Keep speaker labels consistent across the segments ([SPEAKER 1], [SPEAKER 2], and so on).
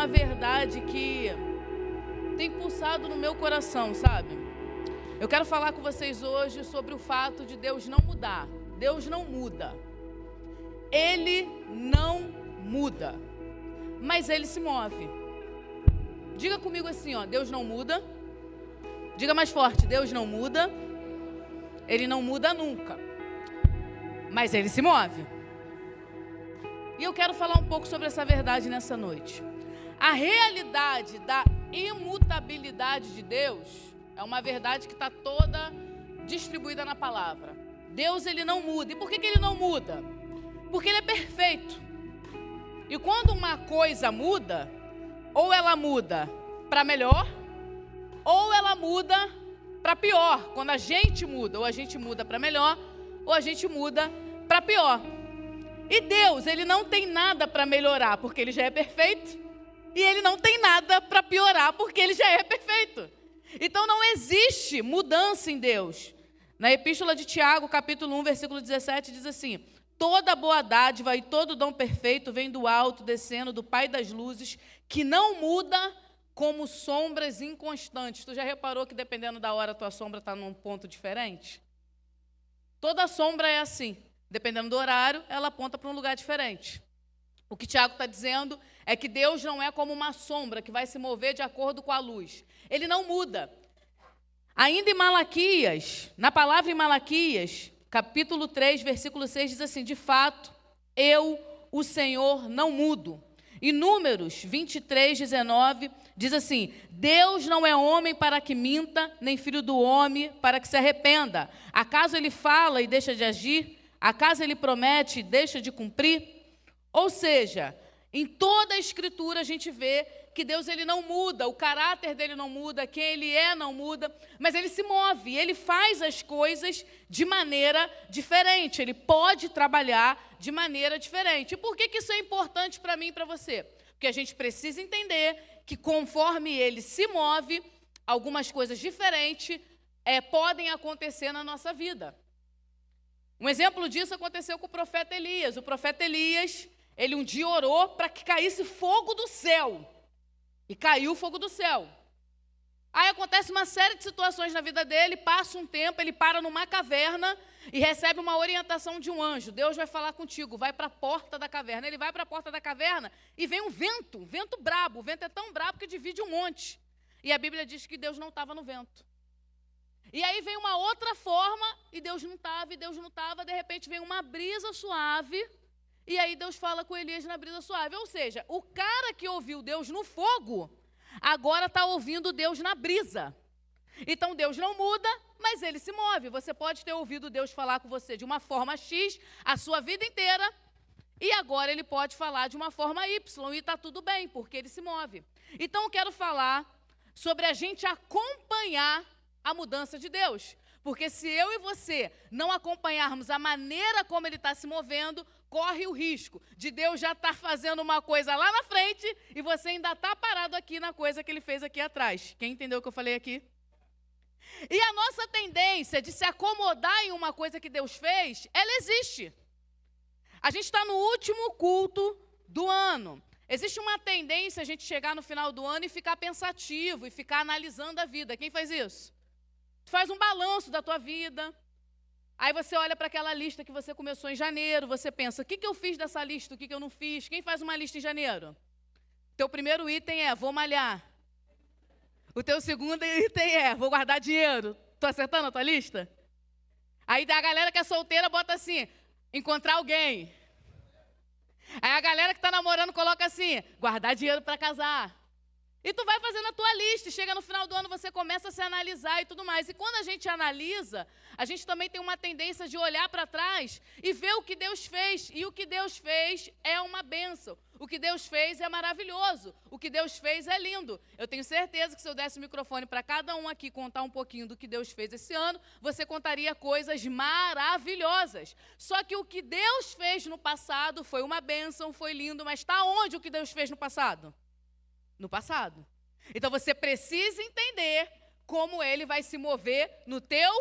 [SPEAKER 1] uma verdade que tem pulsado no meu coração, sabe? Eu quero falar com vocês hoje sobre o fato de Deus não mudar. Deus não muda. Ele não muda. Mas Ele se move. Diga comigo assim, ó, Deus não muda. Diga mais forte, Deus não muda. Ele não muda nunca. Mas Ele se move. E eu quero falar um pouco sobre essa verdade nessa noite. A realidade da imutabilidade de Deus é uma verdade que está toda distribuída na palavra. Deus, Ele não muda. E por que Ele não muda? Porque Ele é perfeito. E quando uma coisa muda, ou ela muda para melhor, ou ela muda para pior. Quando a gente muda, ou a gente muda para melhor, ou a gente muda para pior. E Deus, Ele não tem nada para melhorar, porque Ele já é perfeito. E Ele não tem nada para piorar, porque Ele já é perfeito. Então não existe mudança em Deus. Na Epístola de Tiago, capítulo 1, versículo 17, diz assim: toda boa dádiva e todo dom perfeito vem do alto, descendo do Pai das luzes, que não muda como sombras inconstantes. Tu já reparou que dependendo da hora a tua sombra está num ponto diferente? Toda sombra é assim. Dependendo do horário, ela aponta para um lugar diferente. O que Tiago está dizendo é que Deus não é como uma sombra que vai se mover de acordo com a luz. Ele não muda. Ainda em Malaquias, na palavra em Malaquias, capítulo 3, versículo 6, diz assim: de fato, eu, o Senhor, não mudo. E Números 23, 19, diz assim: Deus não é homem para que minta, nem filho do homem para que se arrependa. Acaso ele fala e deixa de agir? Acaso ele promete e deixa de cumprir? Ou seja, em toda a Escritura a gente vê que Deus, Ele não muda, o caráter dele não muda, quem Ele é não muda, mas Ele se move, Ele faz as coisas de maneira diferente, Ele pode trabalhar de maneira diferente. E por que isso é importante para mim e para você? Porque a gente precisa entender que conforme Ele se move, algumas coisas diferentes podem acontecer na nossa vida. Um exemplo disso aconteceu com o profeta Elias. O profeta Elias, ele um dia orou para que caísse fogo do céu. E caiu o fogo do céu. Aí acontece uma série de situações na vida dele, passa um tempo, ele para numa caverna e recebe uma orientação de um anjo. Deus vai falar contigo, vai para a porta da caverna. Ele vai para a porta da caverna e vem um vento brabo. O vento é tão brabo que divide um monte. E a Bíblia diz que Deus não estava no vento. E aí vem uma outra forma, e Deus não estava, de repente vem uma brisa suave, e aí Deus fala com Elias na brisa suave. Ou seja, o cara que ouviu Deus no fogo, agora está ouvindo Deus na brisa. Então Deus não muda, mas Ele se move. Você pode ter ouvido Deus falar com você de uma forma X a sua vida inteira, e agora Ele pode falar de uma forma Y, e está tudo bem, porque Ele se move. Então eu quero falar sobre a gente acompanhar a mudança de Deus. Porque se eu e você não acompanharmos a maneira como Ele está se movendo, corre o risco de Deus já estar fazendo uma coisa lá na frente e você ainda está parado aqui na coisa que Ele fez aqui atrás. Quem entendeu o que eu falei aqui? E a nossa tendência de se acomodar em uma coisa que Deus fez, ela existe. A gente está no último culto do ano. Existe uma tendência a gente chegar no final do ano e ficar pensativo e ficar analisando a vida. Quem faz isso? Tu faz um balanço da tua vida, aí você olha para aquela lista que você começou em janeiro, você pensa, o que eu fiz dessa lista, o que eu não fiz? Quem faz uma lista em janeiro? Teu primeiro item é, vou malhar. O teu segundo item é, vou guardar dinheiro. Tô acertando a tua lista? Aí a galera que é solteira bota assim, encontrar alguém. Aí a galera que está namorando coloca assim, guardar dinheiro para casar. E tu vai fazendo a tua lista, e chega no final do ano, você começa a se analisar e tudo mais. E quando a gente analisa, a gente também tem uma tendência de olhar para trás e ver o que Deus fez. E o que Deus fez é uma bênção. O que Deus fez é maravilhoso. O que Deus fez é lindo. Eu tenho certeza que se eu desse o microfone para cada um aqui contar um pouquinho do que Deus fez esse ano, você contaria coisas maravilhosas. Só que o que Deus fez no passado foi uma bênção, foi lindo, mas está onde o que Deus fez no passado? No passado. Então você precisa entender como Ele vai se mover no teu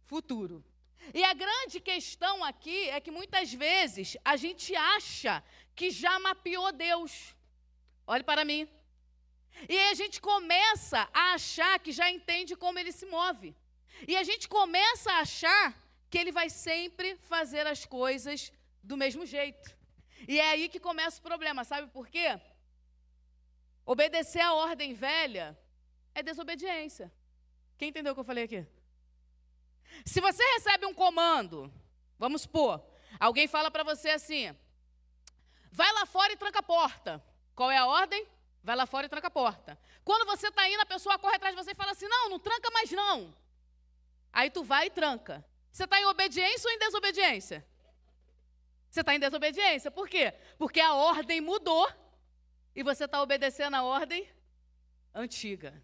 [SPEAKER 1] futuro. E a grande questão aqui é que muitas vezes a gente acha que já mapeou Deus. Olhe para mim. E aí a gente começa a achar que já entende como ele se move. E a gente começa a achar que ele vai sempre fazer as coisas do mesmo jeito. E é aí que começa o problema, sabe por quê? Obedecer a ordem velha é desobediência. Quem entendeu o que eu falei aqui? Se você recebe um comando, vamos supor, alguém fala para você assim, vai lá fora e tranca a porta. Qual é a ordem? Vai lá fora e tranca a porta. Quando você está indo, a pessoa corre atrás de você e fala assim, não tranca mais não. Aí tu vai e tranca. Você está em obediência ou em desobediência? Você está em desobediência. Por quê? Porque a ordem mudou e você está obedecendo a ordem antiga.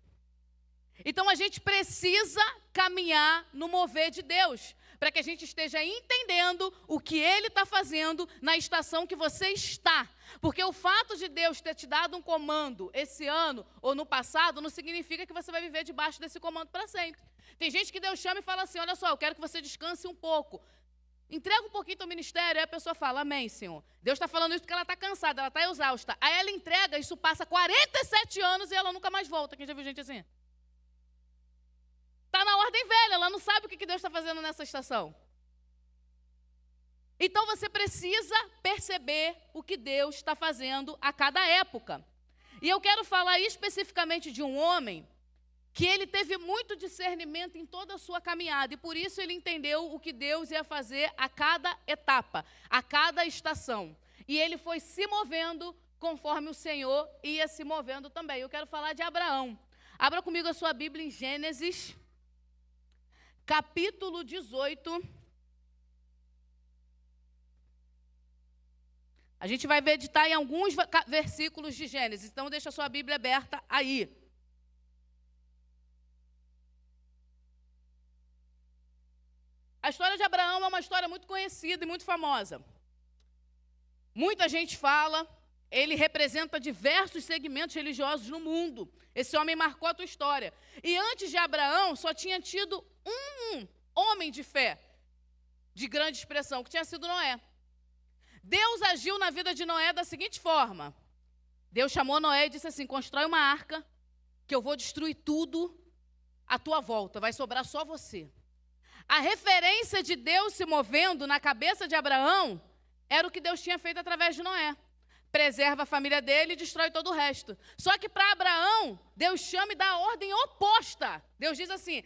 [SPEAKER 1] Então a gente precisa caminhar no mover de Deus, para que a gente esteja entendendo o que Ele está fazendo na estação que você está. Porque o fato de Deus ter te dado um comando esse ano ou no passado, não significa que você vai viver debaixo desse comando para sempre. Tem gente que Deus chama e fala assim, olha só, eu quero que você descanse um pouco. Entrega um pouquinho teu ministério, aí a pessoa fala, amém, Senhor. Deus está falando isso porque ela está cansada, ela está exausta. Aí ela entrega, isso passa 47 anos e ela nunca mais volta. Quem já viu gente assim? Está na ordem velha, ela não sabe o que Deus está fazendo nessa estação. Então você precisa perceber o que Deus está fazendo a cada época. E eu quero falar especificamente de um homem que ele teve muito discernimento em toda a sua caminhada. E por isso ele entendeu o que Deus ia fazer a cada etapa, a cada estação. E ele foi se movendo conforme o Senhor ia se movendo também. Eu quero falar de Abraão. Abra comigo a sua Bíblia em Gênesis, capítulo 18. A gente vai meditar em alguns versículos de Gênesis, então deixa a sua Bíblia aberta aí. A história de Abraão é uma história muito conhecida e muito famosa. Muita gente fala, ele representa diversos segmentos religiosos no mundo. Esse homem marcou a tua história. E antes de Abraão, só tinha tido um homem de fé, de grande expressão, que tinha sido Noé. Deus agiu na vida de Noé da seguinte forma. Deus chamou Noé e disse assim, constrói uma arca, que eu vou destruir tudo à tua volta, vai sobrar só você. A referência de Deus se movendo na cabeça de Abraão era o que Deus tinha feito através de Noé. Preserva a família dele e destrói todo o resto. Só que para Abraão, Deus chama e dá a ordem oposta. Deus diz assim,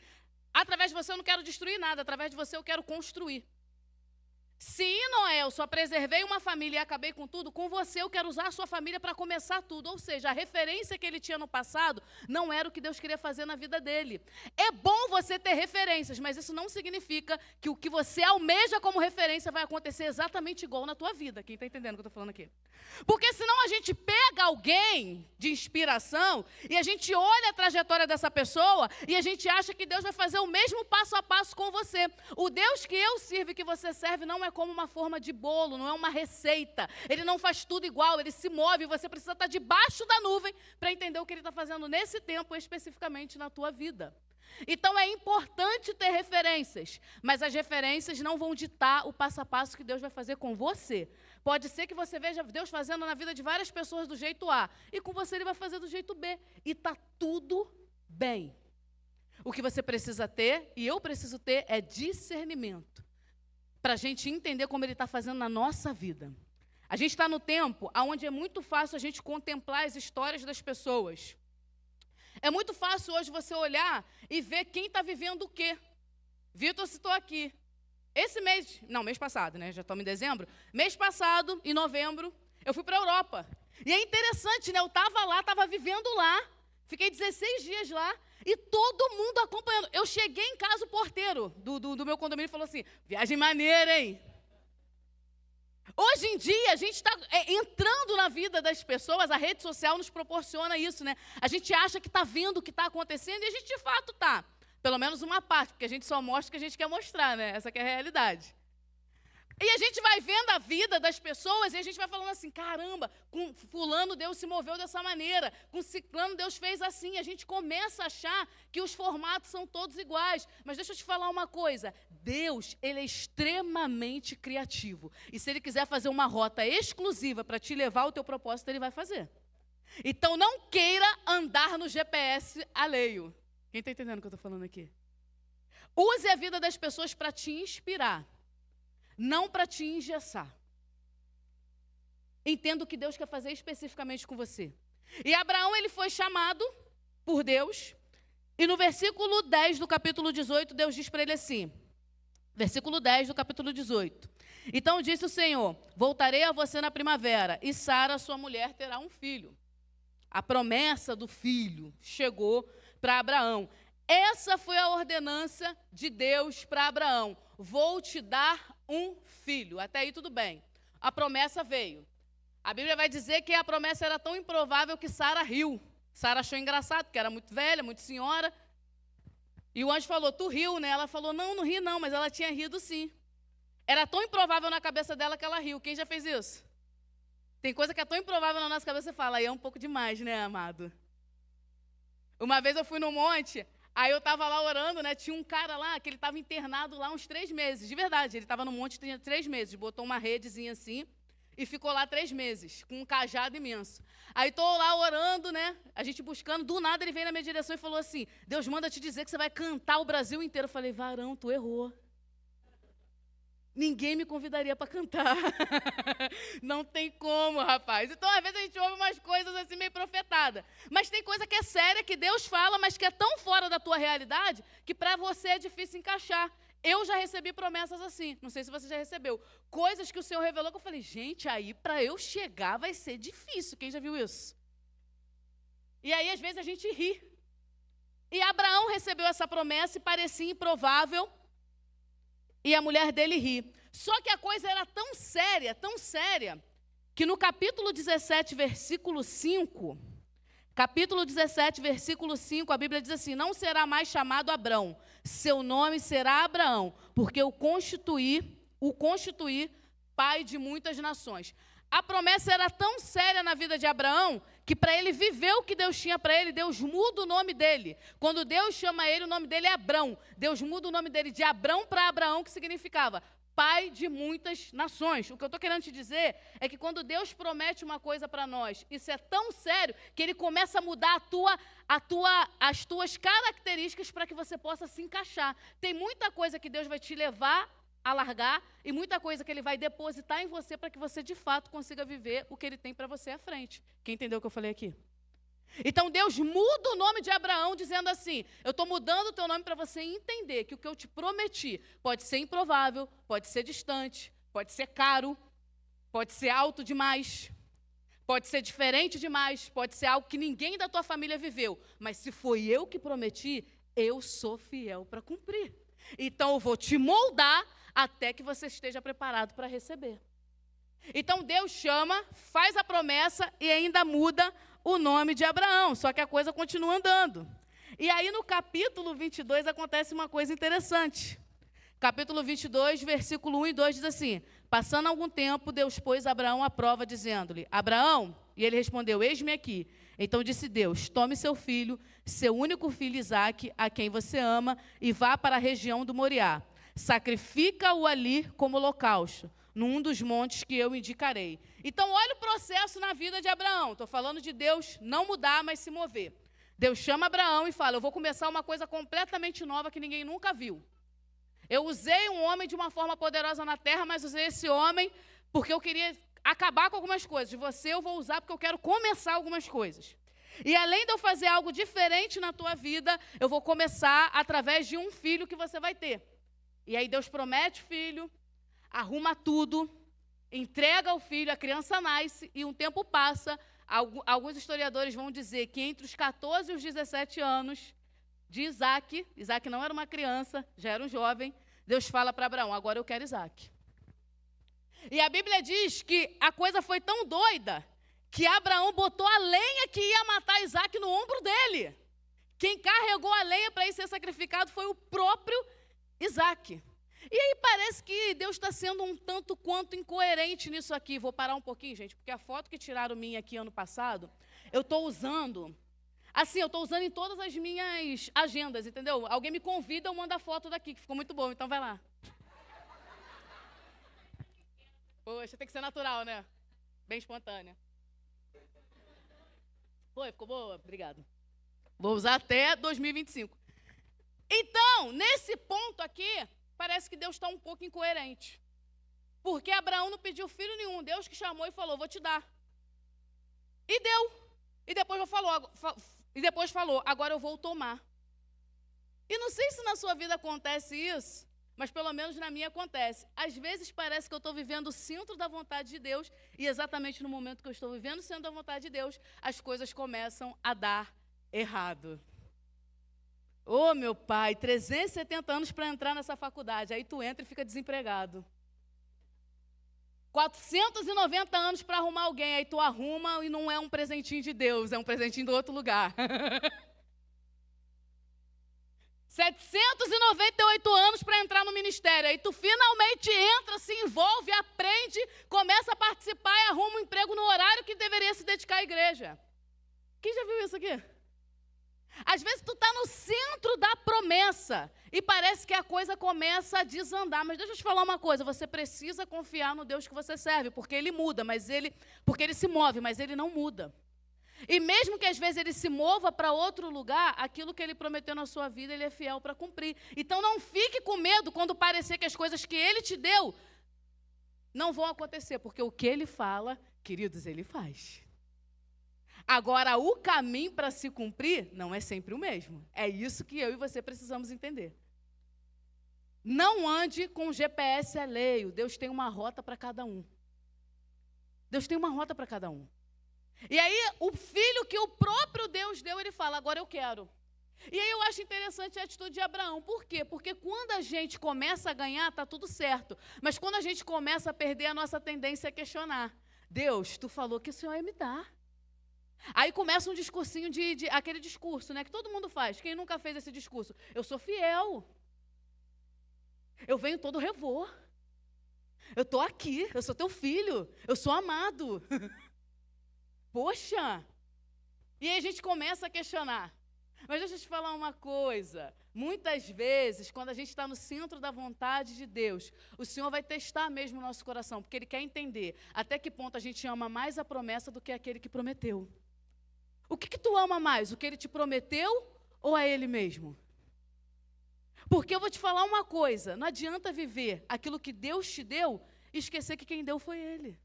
[SPEAKER 1] através de você eu não quero destruir nada, através de você eu quero construir. Se Noé, eu só preservei uma família e acabei com tudo, com você eu quero usar a sua família para começar tudo. Ou seja, a referência que ele tinha no passado não era o que Deus queria fazer na vida dele. É bom você ter referências, mas isso não significa que o que você almeja como referência vai acontecer exatamente igual na tua vida. Quem está entendendo o que eu estou falando aqui? Porque senão a gente pega alguém de inspiração e a gente olha a trajetória dessa pessoa e a gente acha que Deus vai fazer o mesmo passo a passo com você. O Deus que eu sirvo e que você serve não é como uma forma de bolo, não é uma receita. Ele não faz tudo igual, ele se move. Você precisa estar debaixo da nuvem para entender o que ele está fazendo nesse tempo, especificamente na tua vida. Então é importante ter referências, mas as referências não vão ditar o passo a passo que Deus vai fazer com você. Pode ser que você veja Deus fazendo na vida de várias pessoas do jeito A, e com você ele vai fazer do jeito B, e está tudo bem. O que você precisa ter, e eu preciso ter, é discernimento, para a gente entender como ele está fazendo na nossa vida. A gente está no tempo onde é muito fácil a gente contemplar as histórias das pessoas. É muito fácil hoje você olhar e ver quem está vivendo o quê. Vitor citou aqui. Esse mês, não, mês passado, né? Já estamos em dezembro. Mês passado, em novembro, eu fui para a Europa. E é interessante, né? Eu estava lá, estava vivendo lá. Fiquei 16 dias lá e todo mundo acompanhando. Eu cheguei em casa, o porteiro do meu condomínio falou assim, viagem maneira, hein? Hoje em dia, a gente está entrando na vida das pessoas, a rede social nos proporciona isso, né? A gente acha que está vendo o que está acontecendo e a gente de fato está. Pelo menos uma parte, porque a gente só mostra o que a gente quer mostrar, né? Essa que é a realidade. E a gente vai vendo a vida das pessoas e a gente vai falando assim, caramba, com fulano Deus se moveu dessa maneira, com ciclano Deus fez assim. A gente começa a achar que os formatos são todos iguais. Mas deixa eu te falar uma coisa, Deus, ele é extremamente criativo. E se ele quiser fazer uma rota exclusiva para te levar ao teu propósito, ele vai fazer. Então não queira andar no GPS alheio. Quem está entendendo o que eu estou falando aqui? Use a vida das pessoas para te inspirar, não para te engessar. Entenda o que Deus quer fazer especificamente com você. E Abraão, ele foi chamado por Deus, e no versículo 10 do capítulo 18, Deus diz para ele assim, versículo 10 do capítulo 18. Então disse o Senhor, voltarei a você na primavera, e Sara, sua mulher, terá um filho. A promessa do filho chegou para Abraão. Essa foi a ordenança de Deus para Abraão. Vou te dar um filho. Até aí tudo bem. A promessa veio. A Bíblia vai dizer que a promessa era tão improvável que Sara riu. Sara achou engraçado, porque era muito velha, muito senhora. E o anjo falou, tu riu, né? Ela falou, não ri não, mas ela tinha rido sim. Era tão improvável na cabeça dela que ela riu. Quem já fez isso? Tem coisa que é tão improvável na nossa cabeça, você fala, aí é um pouco demais, né, amado? Uma vez eu fui no monte, aí eu estava lá orando, né? Tinha um cara lá que ele estava internado lá uns 3 meses. De verdade, ele estava no monte, tinha 3 meses. Botou uma redezinha assim e ficou lá 3 meses, com um cajado imenso. Aí estou lá orando, né? A gente buscando, do nada ele veio na minha direção e falou assim, Deus manda te dizer que você vai cantar o Brasil inteiro. Eu falei, varão, tu errou. Ninguém me convidaria para cantar. Não tem como, rapaz. Então, às vezes, a gente ouve umas coisas assim meio profetada. Mas tem coisa que é séria, que Deus fala, mas que é tão fora da tua realidade, que para você é difícil encaixar. Eu já recebi promessas assim. Não sei se você já recebeu. Coisas que o Senhor revelou, que eu falei, gente, aí para eu chegar vai ser difícil. Quem já viu isso? E aí, às vezes, a gente ri. E Abraão recebeu essa promessa e parecia improvável. E a mulher dele ri. Só que a coisa era tão séria, que no capítulo 17, versículo 5, a Bíblia diz assim, não será mais chamado Abrão, seu nome será Abraão, porque o constituí pai de muitas nações. A promessa era tão séria na vida de Abraão, que para ele viver o que Deus tinha para ele, Deus muda o nome dele. Quando Deus chama ele, o nome dele é Abrão. Deus muda o nome dele de Abrão para Abraão, que significava pai de muitas nações. O que eu estou querendo te dizer é que quando Deus promete uma coisa para nós, isso é tão sério que ele começa a mudar as tuas características para que você possa se encaixar. Tem muita coisa que Deus vai te levar a largar e muita coisa que ele vai depositar em você para que você, de fato, consiga viver o que ele tem para você à frente. Quem entendeu o que eu falei aqui? Então, Deus muda o nome de Abraão, dizendo assim, eu estou mudando o teu nome para você entender que o que eu te prometi pode ser improvável, pode ser distante, pode ser caro, pode ser alto demais, pode ser diferente demais, pode ser algo que ninguém da tua família viveu, mas se foi eu que prometi, eu sou fiel para cumprir. Então, eu vou te moldar até que você esteja preparado para receber. Então, Deus chama, faz a promessa e ainda muda o nome de Abraão, só que a coisa continua andando. E aí, no capítulo 22, acontece uma coisa interessante. Capítulo 22, versículo 1 e 2 diz assim, passando algum tempo, Deus pôs Abraão à prova, dizendo-lhe, Abraão, e ele respondeu, eis-me aqui. Então disse Deus, tome seu filho, seu único filho Isaque, a quem você ama, e vá para a região do Moriá. Sacrifica-o ali como holocausto, num dos montes que eu indicarei. Então, olha o processo na vida de Abraão. Estou falando de Deus não mudar, mas se mover. Deus chama Abraão e fala, eu vou começar uma coisa completamente nova que ninguém nunca viu. Eu usei um homem de uma forma poderosa na terra, mas usei esse homem porque eu queria acabar com algumas coisas. De você eu vou usar porque eu quero começar algumas coisas. E além de eu fazer algo diferente na tua vida, eu vou começar através de um filho que você vai ter. E aí Deus promete o filho, arruma tudo, entrega o filho, a criança nasce e um tempo passa. Alguns historiadores vão dizer que entre os 14 e os 17 anos de Isaque não era uma criança, já era um jovem, Deus fala para Abraão, agora eu quero Isaque. E a Bíblia diz que a coisa foi tão doida que Abraão botou a lenha que ia matar Isaque no ombro dele. Quem carregou a lenha para ir ser sacrificado foi o próprio Isaque. E aí parece que Deus está sendo um tanto quanto incoerente nisso aqui. Vou parar um pouquinho, gente, porque a foto que tiraram minha aqui ano passado, eu estou usando, assim, eu estou usando em todas as minhas agendas, entendeu? Alguém me convida, eu mando a foto daqui, que ficou muito bom, então vai lá. Poxa, tem que ser natural, né? Bem espontânea. Foi? Ficou boa? Obrigado. Vou usar até 2025. Então, nesse ponto aqui, parece que Deus está um pouco incoerente. Porque Abraão não pediu filho nenhum. Deus que chamou e falou, vou te dar. E deu. E depois falou, agora eu vou tomar. E não sei se na sua vida acontece isso, mas pelo menos na minha acontece. Às vezes parece que eu estou vivendo o centro da vontade de Deus, e exatamente no momento que eu estou vivendo o centro da vontade de Deus, as coisas começam a dar errado. Ô, meu pai, 370 anos para entrar nessa faculdade, aí tu entra e fica desempregado. 490 anos para arrumar alguém, aí tu arruma e não é um presentinho de Deus, é um presentinho do outro lugar. 798 anos para entrar no ministério, aí tu finalmente entra, se envolve, aprende, começa a participar e arruma um emprego no horário que deveria se dedicar à igreja. Quem já viu isso aqui? Às vezes tu está no centro da promessa e parece que a coisa começa a desandar. Mas deixa eu te falar uma coisa, você precisa confiar no Deus que você serve, porque Ele muda, porque Ele se move, mas Ele não muda. E mesmo que às vezes Ele se mova para outro lugar, aquilo que Ele prometeu na sua vida, Ele é fiel para cumprir. Então não fique com medo quando parecer que as coisas que Ele te deu não vão acontecer, porque o que Ele fala, queridos, Ele faz. Agora, o caminho para se cumprir não é sempre o mesmo. É isso que eu e você precisamos entender. Não ande com GPS alheio. Deus tem uma rota para cada um. Deus tem uma rota para cada um. E aí, o filho que o próprio Deus deu, ele fala, agora eu quero. E aí eu acho interessante a atitude de Abraão. Por quê? Porque quando a gente começa a ganhar, está tudo certo. Mas quando a gente começa a perder, a nossa tendência é questionar. Deus, tu falou que o Senhor ia me dar. Aí começa um discursinho aquele discurso, né, que todo mundo faz. Quem nunca fez esse discurso? Eu sou fiel. Eu venho todo revor. Eu estou aqui, eu sou teu filho, eu sou amado. Poxa! E aí a gente começa a questionar. Mas deixa eu te falar uma coisa. Muitas vezes, quando a gente está no centro da vontade de Deus, o Senhor vai testar mesmo o nosso coração, porque Ele quer entender até que ponto a gente ama mais a promessa do que aquele que prometeu. O que tu ama mais? O que Ele te prometeu ou a Ele mesmo? Porque eu vou te falar uma coisa, não adianta viver aquilo que Deus te deu e esquecer que quem deu foi Ele.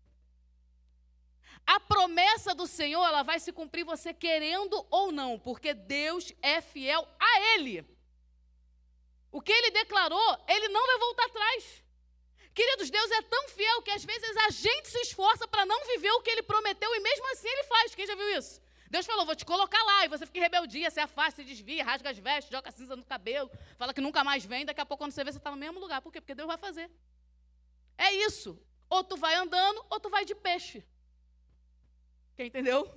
[SPEAKER 1] A promessa do Senhor, ela vai se cumprir você querendo ou não, porque Deus é fiel a Ele. O que Ele declarou, Ele não vai voltar atrás. Queridos, Deus é tão fiel que às vezes a gente se esforça para não viver o que Ele prometeu e mesmo assim Ele faz. Quem já viu isso? Deus falou, vou te colocar lá, e você fica em rebeldia, se afasta, se desvia, rasga as vestes, joga cinza no cabelo, fala que nunca mais vem, daqui a pouco quando você vê, você está no mesmo lugar. Por quê? Porque Deus vai fazer. É isso. Ou tu vai andando, ou tu vai de peixe. Quem entendeu?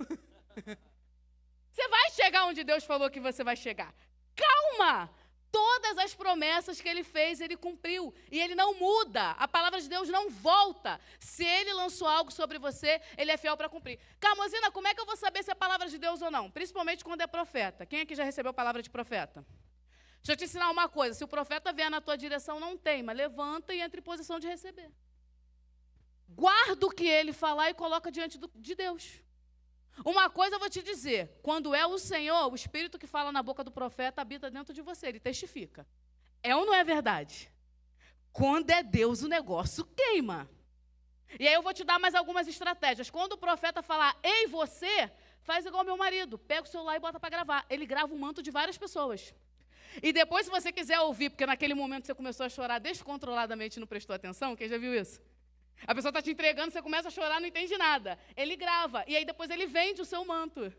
[SPEAKER 1] Você vai chegar onde Deus falou que você vai chegar. Calma! Todas as promessas que Ele fez, Ele cumpriu. E Ele não muda. A palavra de Deus não volta. Se Ele lançou algo sobre você, Ele é fiel para cumprir. Carmozina, como é que eu vou saber se é palavra de Deus ou não? Principalmente quando é profeta. Quem aqui já recebeu palavra de profeta? Deixa eu te ensinar uma coisa. Se o profeta vier na tua direção, não teima. Levanta e entra em posição de receber. Guarda o que Ele falar e coloca diante de Deus. Uma coisa eu vou te dizer, quando é o Senhor, o Espírito que fala na boca do profeta habita dentro de você, ele testifica. É ou não é verdade? Quando é Deus, o negócio queima. E aí eu vou te dar mais algumas estratégias. Quando o profeta falar, ei você, faz igual meu marido, pega o celular e bota para gravar. Ele grava um manto de várias pessoas. E depois, se você quiser ouvir, porque naquele momento você começou a chorar descontroladamente e não prestou atenção, quem já viu isso? A pessoa está te entregando, você começa a chorar, não entende nada. Ele grava, e aí depois ele vende o seu manto.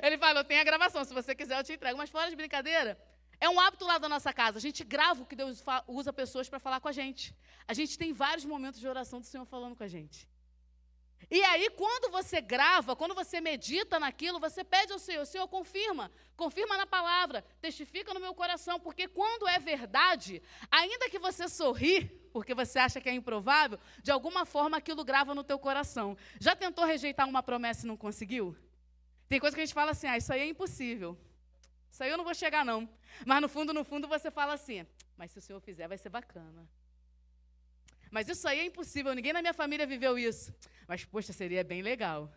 [SPEAKER 1] Ele fala, eu tenho a gravação, se você quiser eu te entrego. Mas fora de brincadeira, é um hábito lá da nossa casa. A gente grava o que Deus usa pessoas para falar com a gente. A gente tem vários momentos de oração do Senhor falando com a gente. E aí, quando você grava, quando você medita naquilo, você pede ao Senhor, Senhor, confirma na palavra, testifica no meu coração, porque quando é verdade, ainda que você sorri, porque você acha que é improvável, de alguma forma aquilo grava no teu coração. Já tentou rejeitar uma promessa e não conseguiu? Tem coisa que a gente fala assim, isso aí é impossível, isso aí eu não vou chegar não. Mas no fundo você fala assim, mas se o Senhor fizer vai ser bacana. Mas isso aí é impossível, ninguém na minha família viveu isso. Mas, poxa, seria bem legal.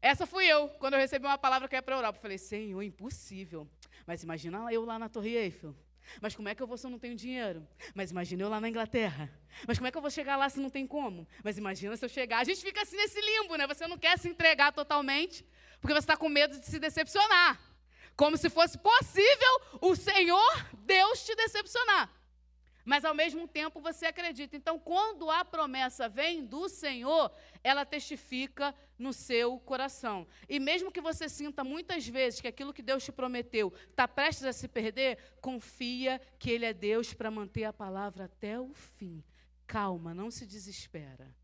[SPEAKER 1] Essa fui eu, quando eu recebi uma palavra que ia para a Europa. Eu falei, Senhor, impossível. Mas imagina eu lá na Torre Eiffel. Mas como é que eu vou se eu não tenho dinheiro? Mas imagina eu lá na Inglaterra. Mas como é que eu vou chegar lá se não tem como? Mas imagina se eu chegar. A gente fica assim nesse limbo, né? Você não quer se entregar totalmente, porque você está com medo de se decepcionar. Como se fosse possível o Senhor, Deus, te decepcionar. Mas, ao mesmo tempo, você acredita. Então, quando a promessa vem do Senhor, ela testifica no seu coração. E mesmo que você sinta muitas vezes que aquilo que Deus te prometeu está prestes a se perder, confia que Ele é Deus para manter a palavra até o fim. Calma, não se desespera.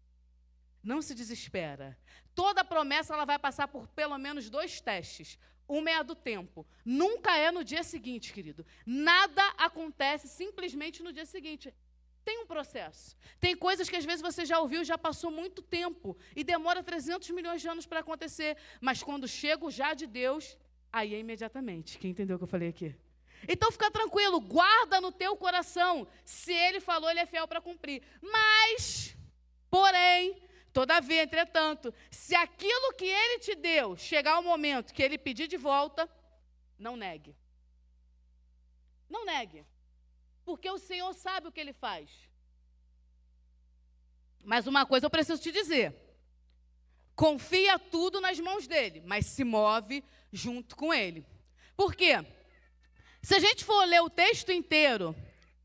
[SPEAKER 1] Não se desespera. Toda promessa ela vai passar por pelo menos 2 testes. Uma é a do tempo. Nunca é no dia seguinte, querido. Nada acontece simplesmente no dia seguinte. Tem um processo. Tem coisas que às vezes você já ouviu, já passou muito tempo e demora 300 milhões de anos para acontecer. Mas quando chega o já de Deus, aí é imediatamente. Quem entendeu o que eu falei aqui? Então fica tranquilo, guarda no teu coração. Se Ele falou, Ele é fiel para cumprir. Mas, porém, todavia, entretanto, se aquilo que Ele te deu chegar ao momento que Ele pedir de volta, não negue. Não negue. Porque o Senhor sabe o que Ele faz. Mas uma coisa eu preciso te dizer. Confia tudo nas mãos dEle, mas se move junto com Ele. Por quê? Se a gente for ler o texto inteiro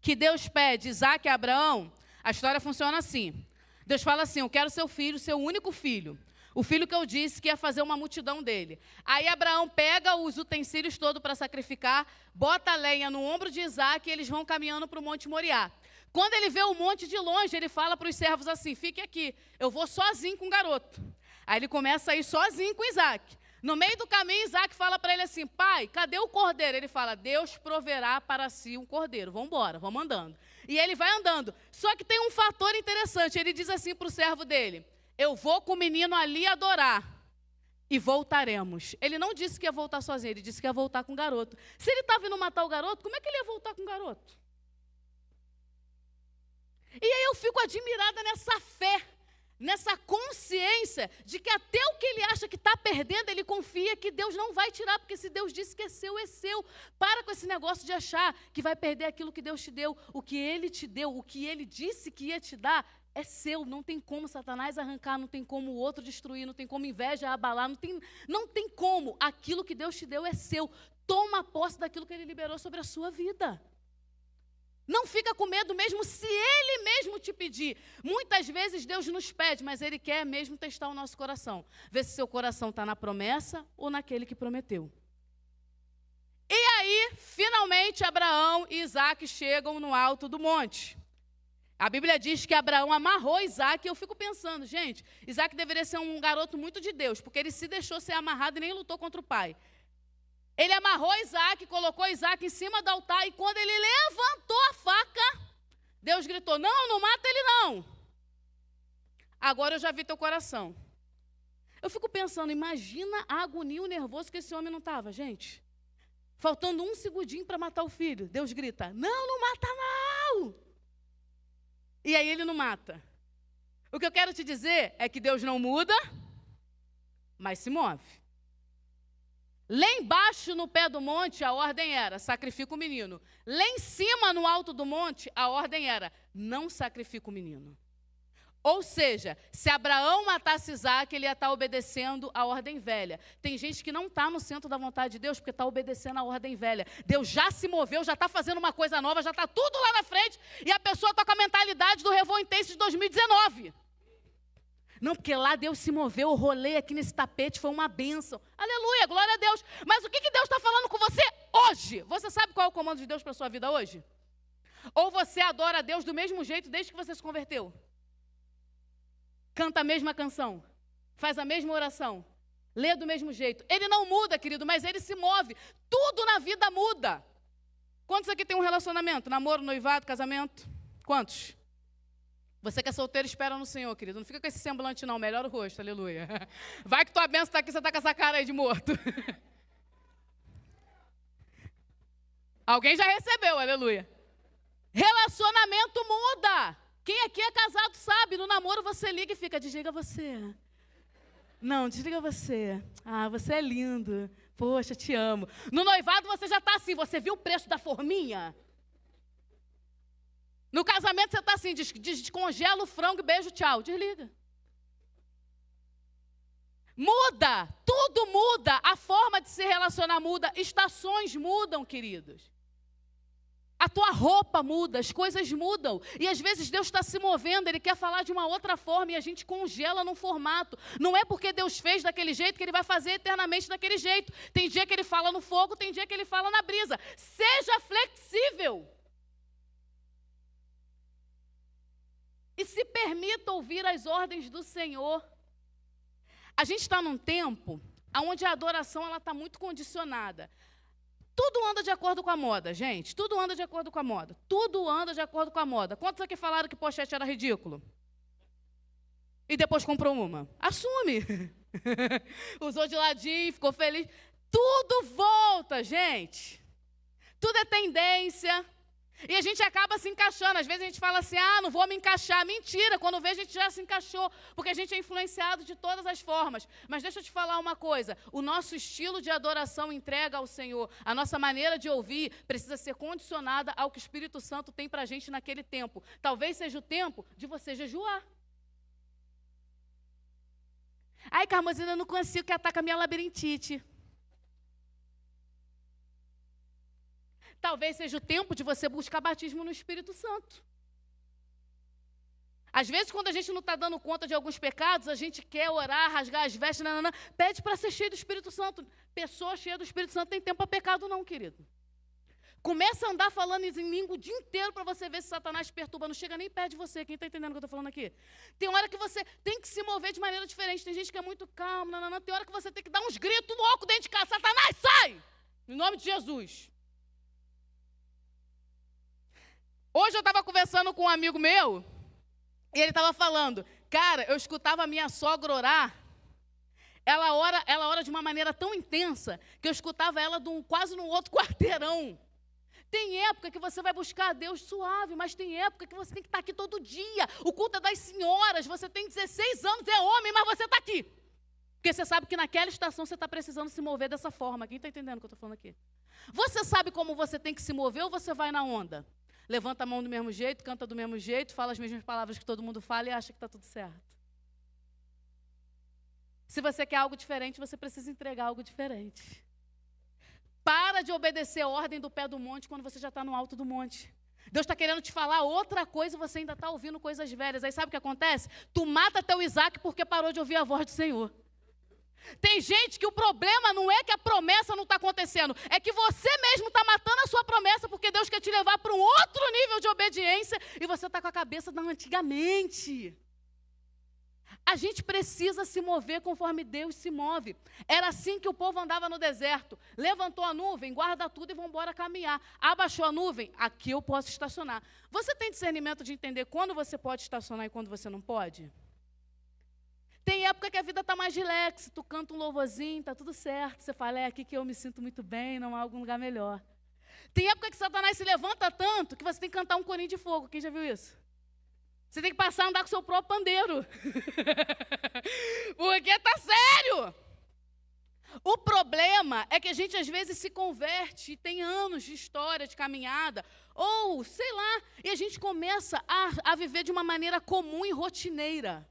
[SPEAKER 1] que Deus pede Isaac e Abraão, a história funciona assim. Deus fala assim, eu quero seu filho, seu único filho. O filho que eu disse que ia fazer uma multidão dele. Aí Abraão pega os utensílios todos para sacrificar, bota a lenha no ombro de Isaac e eles vão caminhando para o Monte Moriá. Quando ele vê o monte de longe, ele fala para os servos assim, fique aqui, eu vou sozinho com o garoto. Aí ele começa a ir sozinho com Isaac. No meio do caminho, Isaac fala para ele assim, pai, cadê o cordeiro? Ele fala, Deus proverá para si um cordeiro. Vamos embora, vamos andando. E ele vai andando. Só que tem um fator interessante. Ele diz assim para o servo dele, eu vou com o menino ali adorar e voltaremos. Ele não disse que ia voltar sozinho, ele disse que ia voltar com o garoto. Se ele estava indo matar o garoto, como é que ele ia voltar com o garoto? E aí eu fico admirada nessa fé, nessa consciência de que até o que ele acha que está perdendo, ele confia que Deus não vai tirar, porque se Deus disse que é seu, é seu. Para com esse negócio de achar que vai perder aquilo que Deus te deu. O que Ele te deu, o que Ele disse que ia te dar, é seu. Não tem como Satanás arrancar, não tem como o outro destruir, não tem como inveja abalar, não tem como. Aquilo que Deus te deu é seu. Toma posse daquilo que Ele liberou sobre a sua vida. Não fica com medo mesmo se Ele mesmo te pedir. Muitas vezes Deus nos pede, mas Ele quer mesmo testar o nosso coração. Ver se seu coração está na promessa ou naquele que prometeu. E aí, finalmente, Abraão e Isaac chegam no alto do monte. A Bíblia diz que Abraão amarrou Isaac, e eu fico pensando, gente, Isaac deveria ser um garoto muito de Deus, porque ele se deixou ser amarrado e nem lutou contra o pai. Ele amarrou Isaac, colocou Isaac em cima do altar, e quando ele levantou a faca, Deus gritou, não mata ele não. Agora eu já vi teu coração. Eu fico pensando, imagina a agonia e o nervoso que esse homem não estava, gente. Faltando 1 segundinho para matar o filho. Deus grita, não mata não. E aí ele não mata. O que eu quero te dizer é que Deus não muda, mas se move. Lá embaixo, no pé do monte, a ordem era, sacrifica o menino. Lá em cima, no alto do monte, a ordem era, não sacrifica o menino. Ou seja, se Abraão matasse Isaac, ele ia estar obedecendo a ordem velha. Tem gente que não está no centro da vontade de Deus, porque está obedecendo a ordem velha. Deus já se moveu, já está fazendo uma coisa nova, já está tudo lá na frente, e a pessoa está com a mentalidade do Revolt Intense de 2019. Não, porque lá Deus se moveu, o rolê aqui nesse tapete foi uma bênção. Aleluia, glória a Deus. Mas o que Deus está falando com você hoje? Você sabe qual é o comando de Deus para a sua vida hoje? Ou você adora a Deus do mesmo jeito desde que você se converteu? Canta a mesma canção, faz a mesma oração, lê do mesmo jeito. Ele não muda, querido, mas ele se move. Tudo na vida muda. Quantos aqui tem um relacionamento? Namoro, noivado, casamento? Quantos? Você que é solteiro, espera no Senhor, querido. Não fica com esse semblante, não. Melhora o rosto, aleluia. Vai que tua bênção está aqui, você está com essa cara aí de morto. Alguém já recebeu, aleluia. Relacionamento muda. Quem aqui é casado sabe, no namoro você liga e fica, desliga você. Não, desliga você. Ah, você é lindo. Poxa, te amo. No noivado você já está assim, você viu o preço da forminha? No casamento você está assim, descongela o frango e beijo, tchau. Desliga. Muda, tudo muda, a forma de se relacionar muda, estações mudam, queridos. A tua roupa muda, as coisas mudam. E às vezes Deus está se movendo, Ele quer falar de uma outra forma e a gente congela num formato. Não é porque Deus fez daquele jeito que Ele vai fazer eternamente daquele jeito. Tem dia que Ele fala no fogo, tem dia que Ele fala na brisa. Seja flexível. E se permita ouvir as ordens do Senhor. A gente está num tempo onde a adoração está muito condicionada. Tudo anda de acordo com a moda, gente. Tudo anda de acordo com a moda. Tudo anda de acordo com a moda. Quantos aqui falaram que pochete era ridículo? E depois comprou uma? Assume. Usou de ladinho, ficou feliz. Tudo volta, gente. Tudo é tendência. E a gente acaba se encaixando. Às vezes a gente fala assim, não vou me encaixar. Mentira, quando vê a gente já se encaixou. Porque a gente é influenciado de todas as formas. Mas deixa eu te falar uma coisa. O nosso estilo de adoração entrega ao Senhor. A nossa maneira de ouvir precisa ser condicionada ao que o Espírito Santo tem para a gente naquele tempo. Talvez seja o tempo de você jejuar. Ai, Carmozina, eu não consigo, que ataca a minha labirintite. Talvez seja o tempo de você buscar batismo no Espírito Santo. Às vezes, quando a gente não está dando conta de alguns pecados, a gente quer orar, rasgar as vestes, pede para ser cheio do Espírito Santo. Pessoa cheia do Espírito Santo tem tempo para pecado não, querido. Começa a andar falando em língua o dia inteiro para você ver se Satanás perturba. Não chega nem perto de você. Quem está entendendo o que eu estou falando aqui? Tem hora que você tem que se mover de maneira diferente. Tem gente que é muito calma. Tem hora que você tem que dar uns gritos loucos dentro de casa. Satanás, sai! Em nome de Jesus. Hoje eu estava conversando com um amigo meu, e ele estava falando, cara, eu escutava a minha sogra orar, ela ora de uma maneira tão intensa, que eu escutava ela quase no outro quarteirão. Tem época que você vai buscar a Deus suave, mas tem época que você tem que estar aqui todo dia. O culto é das senhoras, você tem 16 anos, é homem, mas você está aqui. Porque você sabe que naquela estação você está precisando se mover dessa forma. Quem está entendendo o que eu estou falando aqui? Você sabe como você tem que se mover ou você vai na onda? Levanta a mão do mesmo jeito, canta do mesmo jeito, fala as mesmas palavras que todo mundo fala e acha que está tudo certo. Se você quer algo diferente, você precisa entregar algo diferente. Para de obedecer a ordem do pé do monte quando você já está no alto do monte. Deus está querendo te falar outra coisa e você ainda está ouvindo coisas velhas. Aí sabe o que acontece? Tu mata teu Isaac porque parou de ouvir a voz do Senhor. Tem gente que o problema não é que a promessa não está acontecendo, é que você mesmo está matando a sua promessa porque Deus quer te levar para um outro nível de obediência e você está com a cabeça da antigamente. A gente precisa se mover conforme Deus se move. Era assim que o povo andava no deserto. Levantou a nuvem, guarda tudo e vão embora caminhar. Abaixou a nuvem, aqui eu posso estacionar. Você tem discernimento de entender quando você pode estacionar e quando você não pode? Tem época que a vida está mais relax, tu canta um louvorzinho, está tudo certo. Você fala, é aqui que eu me sinto muito bem, não há algum lugar melhor. Tem época que Satanás se levanta tanto que você tem que cantar um corinho de fogo. Quem já viu isso? Você tem que passar a andar com o seu próprio pandeiro. Porque tá sério. O problema é que a gente às vezes se converte e tem anos de história, de caminhada, ou sei lá, e a gente começa a viver de uma maneira comum e rotineira.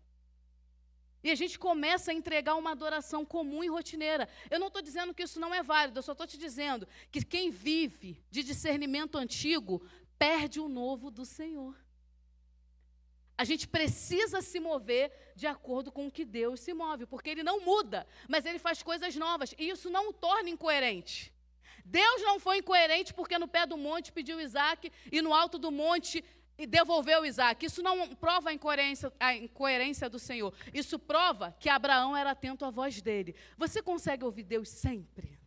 [SPEAKER 1] E a gente começa a entregar uma adoração comum e rotineira. Eu não estou dizendo que isso não é válido, eu só estou te dizendo que quem vive de discernimento antigo perde o novo do Senhor. A gente precisa se mover de acordo com o que Deus se move, porque Ele não muda, mas Ele faz coisas novas, e isso não o torna incoerente. Deus não foi incoerente porque no pé do monte pediu Isaac e no alto do monte e devolveu Isaac. Isso não prova a incoerência do Senhor. Isso prova que Abraão era atento à voz dele. Você consegue ouvir Deus sempre?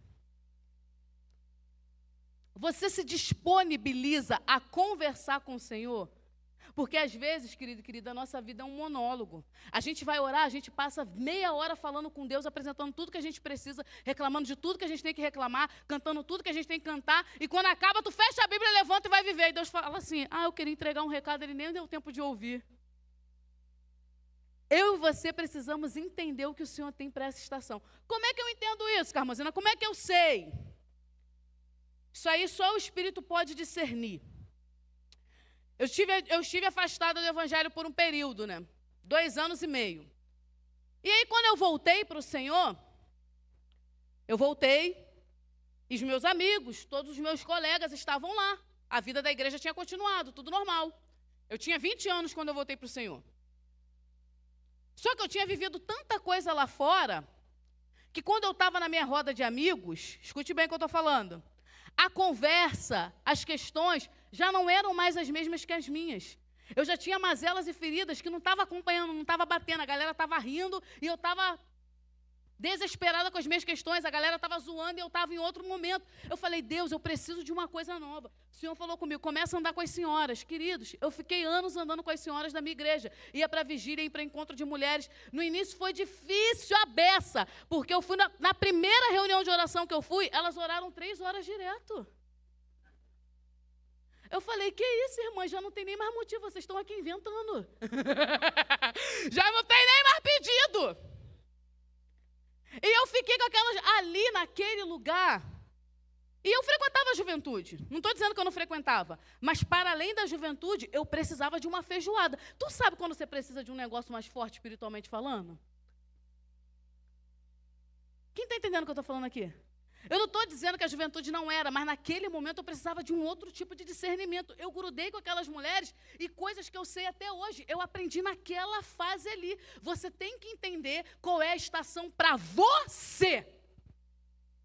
[SPEAKER 1] Você se disponibiliza a conversar com o Senhor? Porque às vezes, querido e querida, a nossa vida é um monólogo. A gente vai orar, a gente passa meia hora falando com Deus, apresentando tudo que a gente precisa, reclamando de tudo que a gente tem que reclamar, cantando tudo que a gente tem que cantar, e quando acaba, tu fecha a Bíblia, levanta e vai viver. E Deus fala assim, eu queria entregar um recado, Ele nem deu tempo de ouvir. Eu e você precisamos entender o que o Senhor tem para essa estação. Como é que eu entendo isso, Carmozina? Como é que eu sei? Isso aí só o Espírito pode discernir. Eu estive afastada do Evangelho por um período, né? 2 anos e meio. E aí, quando eu voltei para o Senhor, eu voltei, e os meus amigos, todos os meus colegas estavam lá. A vida da igreja tinha continuado, tudo normal. Eu tinha 20 anos quando eu voltei para o Senhor. Só que eu tinha vivido tanta coisa lá fora, que quando eu estava na minha roda de amigos, escute bem o que eu estou falando, a conversa, as questões, já não eram mais as mesmas que as minhas. Eu já tinha mazelas e feridas que não estava acompanhando, não estava batendo, a galera estava rindo e eu estava desesperada com as minhas questões, a galera estava zoando e eu estava em outro momento. Eu falei, Deus, eu preciso de uma coisa nova. O Senhor falou comigo, começa a andar com as senhoras. Queridos, eu fiquei anos andando com as senhoras da minha igreja. Ia para vigília, ia para encontro de mulheres. No início foi difícil a beça, porque eu fui na primeira reunião de oração que eu fui, elas oraram 3 horas direto. Eu falei, que isso, irmã, já não tem nem mais motivo, vocês estão aqui inventando. Já não tem nem mais pedido. E eu fiquei com aquelas, ali naquele lugar, e eu frequentava a juventude. Não estou dizendo que eu não frequentava, mas para além da juventude, eu precisava de uma feijoada. Tu sabe quando você precisa de um negócio mais forte espiritualmente falando? Quem está entendendo o que eu estou falando aqui? Eu não estou dizendo que a juventude não era, mas naquele momento eu precisava de um outro tipo de discernimento. Eu grudei com aquelas mulheres e coisas que eu sei até hoje, eu aprendi naquela fase ali. Você tem que entender qual é a estação para você.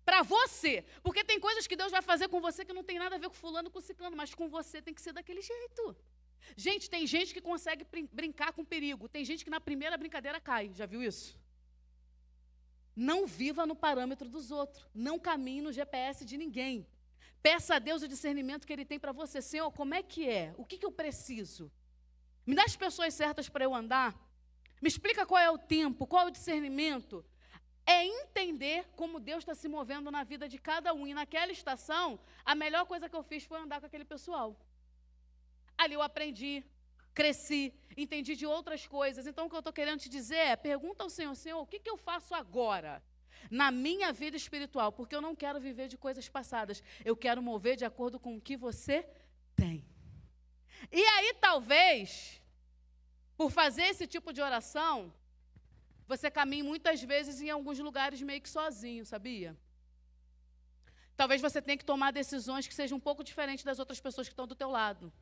[SPEAKER 1] Para você. Porque tem coisas que Deus vai fazer com você que não tem nada a ver com fulano, com ciclano, mas com você tem que ser daquele jeito. Gente, tem gente que consegue brincar com perigo. Tem gente que na primeira brincadeira cai. Já viu isso? Não viva no parâmetro dos outros. Não caminhe no GPS de ninguém. Peça a Deus o discernimento que Ele tem para você. Senhor, como é que é? O que eu preciso? Me dá as pessoas certas para eu andar? Me explica qual é o tempo, qual é o discernimento? É entender como Deus está se movendo na vida de cada um. E naquela estação, a melhor coisa que eu fiz foi andar com aquele pessoal. Ali eu aprendi, cresci, entendi de outras coisas. Então, o que eu estou querendo te dizer é, pergunta ao Senhor, Senhor, o que eu faço agora na minha vida espiritual? Porque eu não quero viver de coisas passadas. Eu quero mover de acordo com o que você tem. E aí, talvez, por fazer esse tipo de oração, você caminhe muitas vezes em alguns lugares meio que sozinho, sabia? Talvez você tenha que tomar decisões que sejam um pouco diferentes das outras pessoas que estão do teu lado.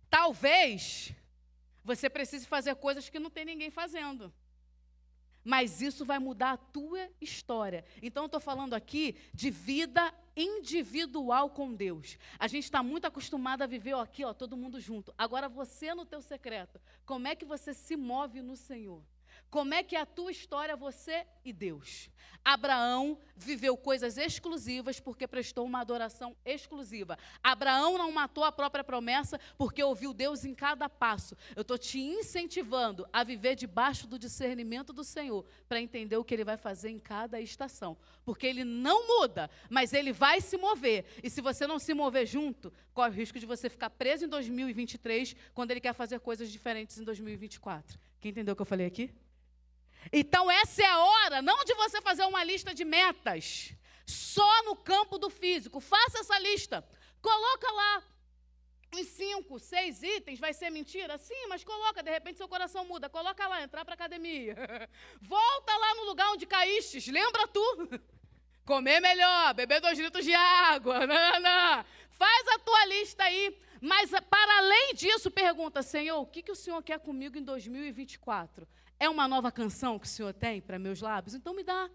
[SPEAKER 1] Talvez você precise fazer coisas que não tem ninguém fazendo. Mas isso vai mudar a tua história. Então, eu estou falando aqui de vida individual com Deus. A gente está muito acostumado a viver aqui, ó, todo mundo junto. Agora, você no teu secreto, como é que você se move no Senhor? Como é que é a tua história, você e Deus? Abraão viveu coisas exclusivas porque prestou uma adoração exclusiva. Abraão não matou a própria promessa porque ouviu Deus em cada passo. Eu estou te incentivando a viver debaixo do discernimento do Senhor para entender o que Ele vai fazer em cada estação. Porque Ele não muda, mas Ele vai se mover. E se você não se mover junto, corre o risco de você ficar preso em 2023 quando Ele quer fazer coisas diferentes em 2024. Quem entendeu o que eu falei aqui? Então essa é a hora, não de você fazer uma lista de metas, só no campo do físico. Faça essa lista, coloca lá uns 5, 6 itens, vai ser mentira? Sim, mas coloca, de repente seu coração muda, coloca lá, entrar para a academia. Volta lá no lugar onde caístes, lembra tu? Comer melhor, beber 2 litros de água, não. Faz a tua lista aí, mas para além disso, pergunta, Senhor, o que o Senhor quer comigo em 2024? É uma nova canção que o Senhor tem para meus lábios? Então me dá.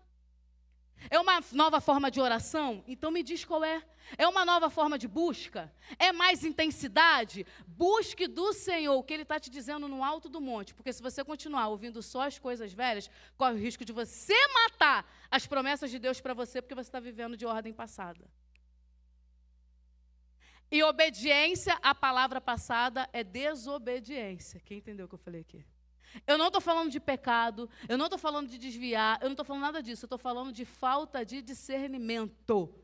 [SPEAKER 1] É uma nova forma de oração? Então me diz qual é. É uma nova forma de busca? É mais intensidade? Busque do Senhor o que Ele está te dizendo no alto do monte. Porque se você continuar ouvindo só as coisas velhas, corre o risco de você matar as promessas de Deus para você, porque você está vivendo de ordem passada. E obediência à palavra passada é desobediência. Quem entendeu o que eu falei aqui? Eu não estou falando de pecado, eu não estou falando de desviar, eu não estou falando nada disso, eu estou falando de falta de discernimento.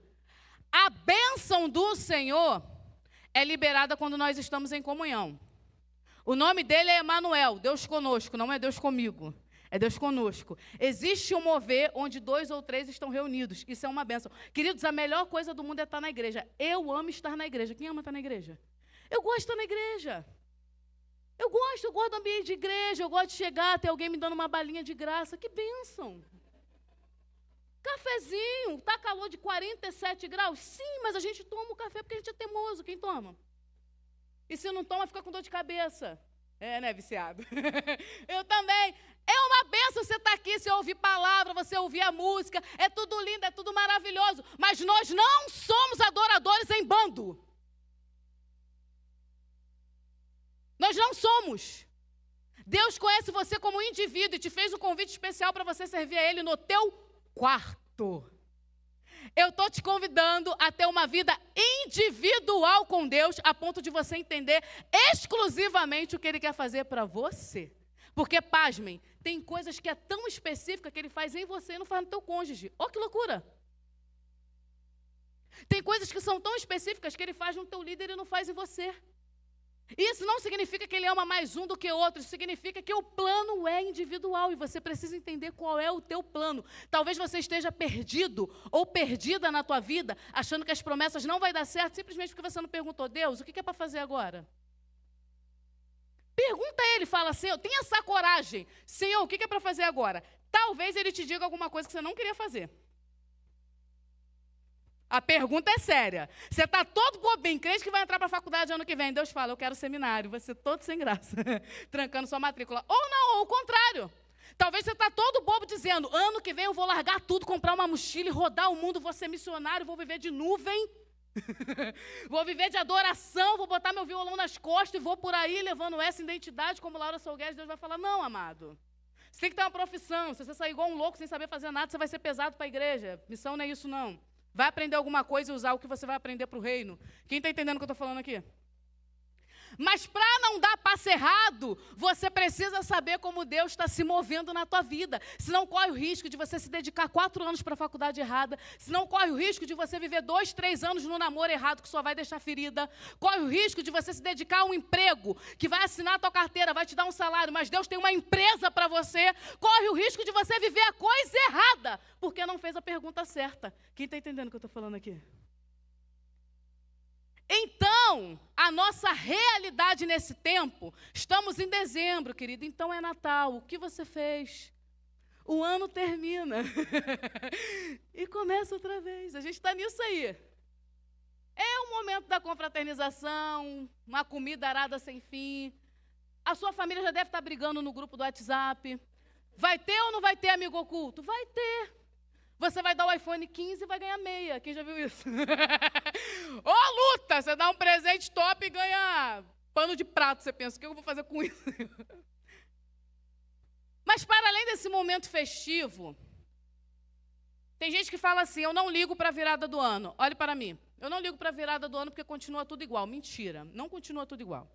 [SPEAKER 1] A bênção do Senhor é liberada quando nós estamos em comunhão. O nome dele é Emanuel, Deus conosco, não é Deus comigo. É Deus conosco. Existe um mover onde 2 ou 3 estão reunidos. Isso é uma bênção. Queridos, a melhor coisa do mundo é estar na igreja. Eu amo estar na igreja. Quem ama estar na igreja? Eu gosto de estar na igreja. Eu gosto do ambiente de igreja. Eu gosto de chegar, ter alguém me dando uma balinha de graça. Que bênção. Cafezinho. Está calor de 47 graus? Sim, mas a gente toma o café porque a gente é teimoso. Quem toma? E se não toma, fica com dor de cabeça. É, né, viciado? Eu também. É uma bênção você estar aqui, você ouvir palavra, você ouvir a música. É tudo lindo, é tudo maravilhoso. Mas nós não somos adoradores em bando. Nós não somos. Deus conhece você como indivíduo e te fez um convite especial para você servir a Ele no teu quarto. Eu estou te convidando a ter uma vida individual com Deus, a ponto de você entender exclusivamente o que Ele quer fazer para você. Porque, pasmem, tem coisas que é tão específica que Ele faz em você e não faz no teu cônjuge. Olha que loucura! Tem coisas que são tão específicas que Ele faz no teu líder e não faz em você. Isso não significa que Ele ama mais um do que outro, isso significa que o plano é individual e você precisa entender qual é o teu plano. Talvez você esteja perdido ou perdida na tua vida, achando que as promessas não vão dar certo, simplesmente porque você não perguntou, Deus, o que é para fazer agora? Pergunta a Ele, fala, Senhor, tenha essa coragem. Senhor, o que é para fazer agora? Talvez Ele te diga alguma coisa que você não queria fazer. A pergunta é séria. Você está todo bobinho, crente que vai entrar para a faculdade ano que vem. Deus fala, eu quero seminário. Você todo sem graça, trancando sua matrícula. Ou não, ou o contrário. Talvez você está todo bobo dizendo, ano que vem eu vou largar tudo, comprar uma mochila e rodar o mundo, vou ser missionário, vou viver de nuvem. Vou viver de adoração, vou botar meu violão nas costas e vou por aí levando essa identidade como Laura Salguedes. Deus vai falar, não, amado. Você tem que ter uma profissão. Se você sair igual um louco sem saber fazer nada, você vai ser pesado para a igreja. Missão não é isso, não. Vai aprender alguma coisa e usar o que você vai aprender para o reino. Quem está entendendo o que eu estou falando aqui? Mas para não dar passo errado, você precisa saber como Deus está se movendo na tua vida. Senão corre o risco de você se dedicar 4 anos para a faculdade errada. Senão corre o risco de você viver 2, 3 anos no namoro errado que só vai deixar ferida. Corre o risco de você se dedicar a um emprego que vai assinar a tua carteira, vai te dar um salário, mas Deus tem uma empresa para você. Corre o risco de você viver a coisa errada, porque não fez a pergunta certa. Quem está entendendo o que eu estou falando aqui? Então, a nossa realidade nesse tempo, estamos em dezembro, querido, então é Natal. O que você fez? O ano termina e começa outra vez. A gente está nisso aí. É o momento da confraternização, uma comida arada sem fim. A sua família já deve estar brigando no grupo do WhatsApp. Vai ter ou não vai ter amigo oculto? Vai ter. Você vai dar o iPhone 15 e vai ganhar meia. Quem já viu isso? Ô, luta! Você dá um presente top e ganha pano de prato. Você pensa, o que eu vou fazer com isso? Mas para além desse momento festivo, tem gente que fala assim, eu não ligo para a virada do ano. Olhe para mim. Eu não ligo para a virada do ano porque continua tudo igual. Mentira, não continua tudo igual.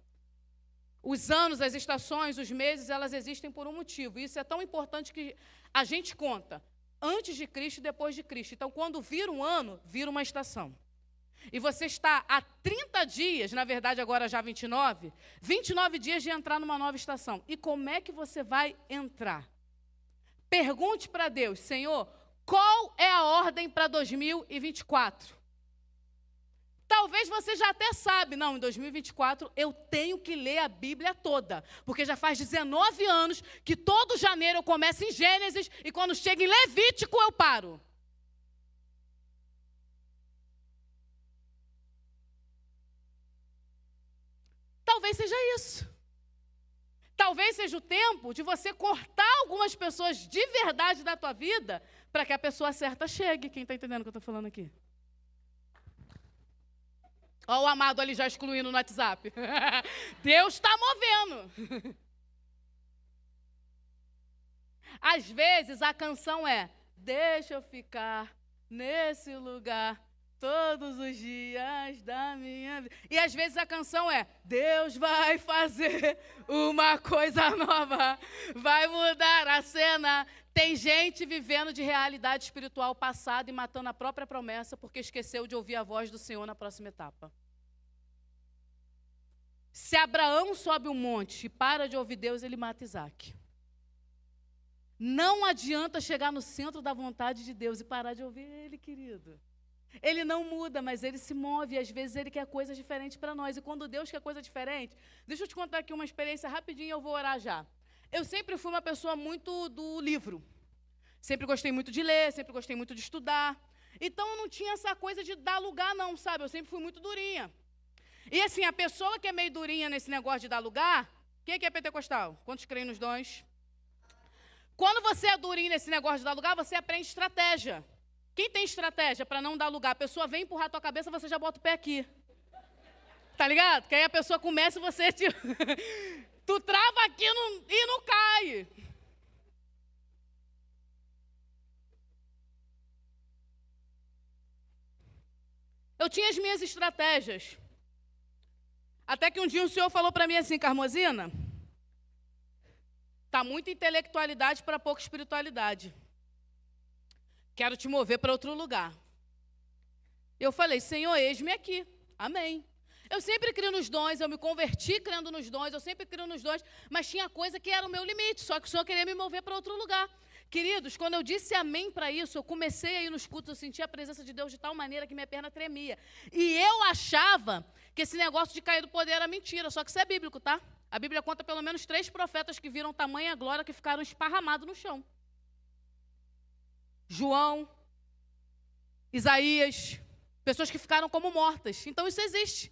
[SPEAKER 1] Os anos, as estações, os meses, elas existem por um motivo. Isso é tão importante que a gente conta. Antes de Cristo e depois de Cristo. Então, quando vira um ano, vira uma estação. E você está há 30 dias, na verdade agora já 29 dias de entrar numa nova estação. E como é que você vai entrar? Pergunte para Deus, Senhor, qual é a ordem para 2024? Talvez você já até sabe, não, em 2024 eu tenho que ler a Bíblia toda, porque já faz 19 anos que todo janeiro eu começo em Gênesis e quando chega em Levítico eu paro. Talvez seja isso. Talvez seja o tempo de você cortar algumas pessoas de verdade da tua vida para que a pessoa certa chegue. Quem está entendendo o que eu estou falando aqui? Olha o amado ali já excluindo no WhatsApp. Deus está movendo. Às vezes a canção é, deixa eu ficar nesse lugar todos os dias da minha vida. E às vezes a canção é, Deus vai fazer uma coisa nova, vai mudar a cena. Tem gente vivendo de realidade espiritual passada e matando a própria promessa porque esqueceu de ouvir a voz do Senhor na próxima etapa. Se Abraão sobe um monte e para de ouvir Deus, ele mata Isaac. Não adianta chegar no centro da vontade de Deus e parar de ouvir Ele, querido. Ele não muda, mas Ele se move, e às vezes Ele quer coisas diferentes para nós. E quando Deus quer coisa diferente, deixa eu te contar aqui uma experiência rapidinho e eu vou orar já. Eu sempre fui uma pessoa muito do livro. Sempre gostei muito de ler, sempre gostei muito de estudar. Então, eu não tinha essa coisa de dar lugar, não, sabe? Eu sempre fui muito durinha. E assim, a pessoa que é meio durinha nesse negócio de dar lugar, quem é que é pentecostal? Quantos creem nos dons? Quando você é durinho nesse negócio de dar lugar, você aprende estratégia. Quem tem estratégia para não dar lugar? A pessoa vem empurrar a tua cabeça, você já bota o pé aqui. Tá ligado? Que aí a pessoa começa e você... tu trava aqui e não cai. Eu tinha as minhas estratégias. Até que um dia o senhor falou para mim assim, Carmozina, tá muita intelectualidade para pouca espiritualidade. Quero te mover para outro lugar. Eu falei, Senhor, eis-me aqui. Amém. Eu sempre crio nos dons, eu me converti crendo nos dons, eu sempre crio nos dons, mas tinha coisa que era o meu limite, só que o Senhor queria me mover para outro lugar. Queridos, quando eu disse amém para isso, eu comecei a ir nos cultos, eu senti a presença de Deus de tal maneira que minha perna tremia. E eu achava que esse negócio de cair do poder era mentira, só que isso é bíblico, tá? A Bíblia conta pelo menos 3 profetas que viram tamanha glória que ficaram esparramados no chão. João, Isaías, pessoas que ficaram como mortas. Então isso existe.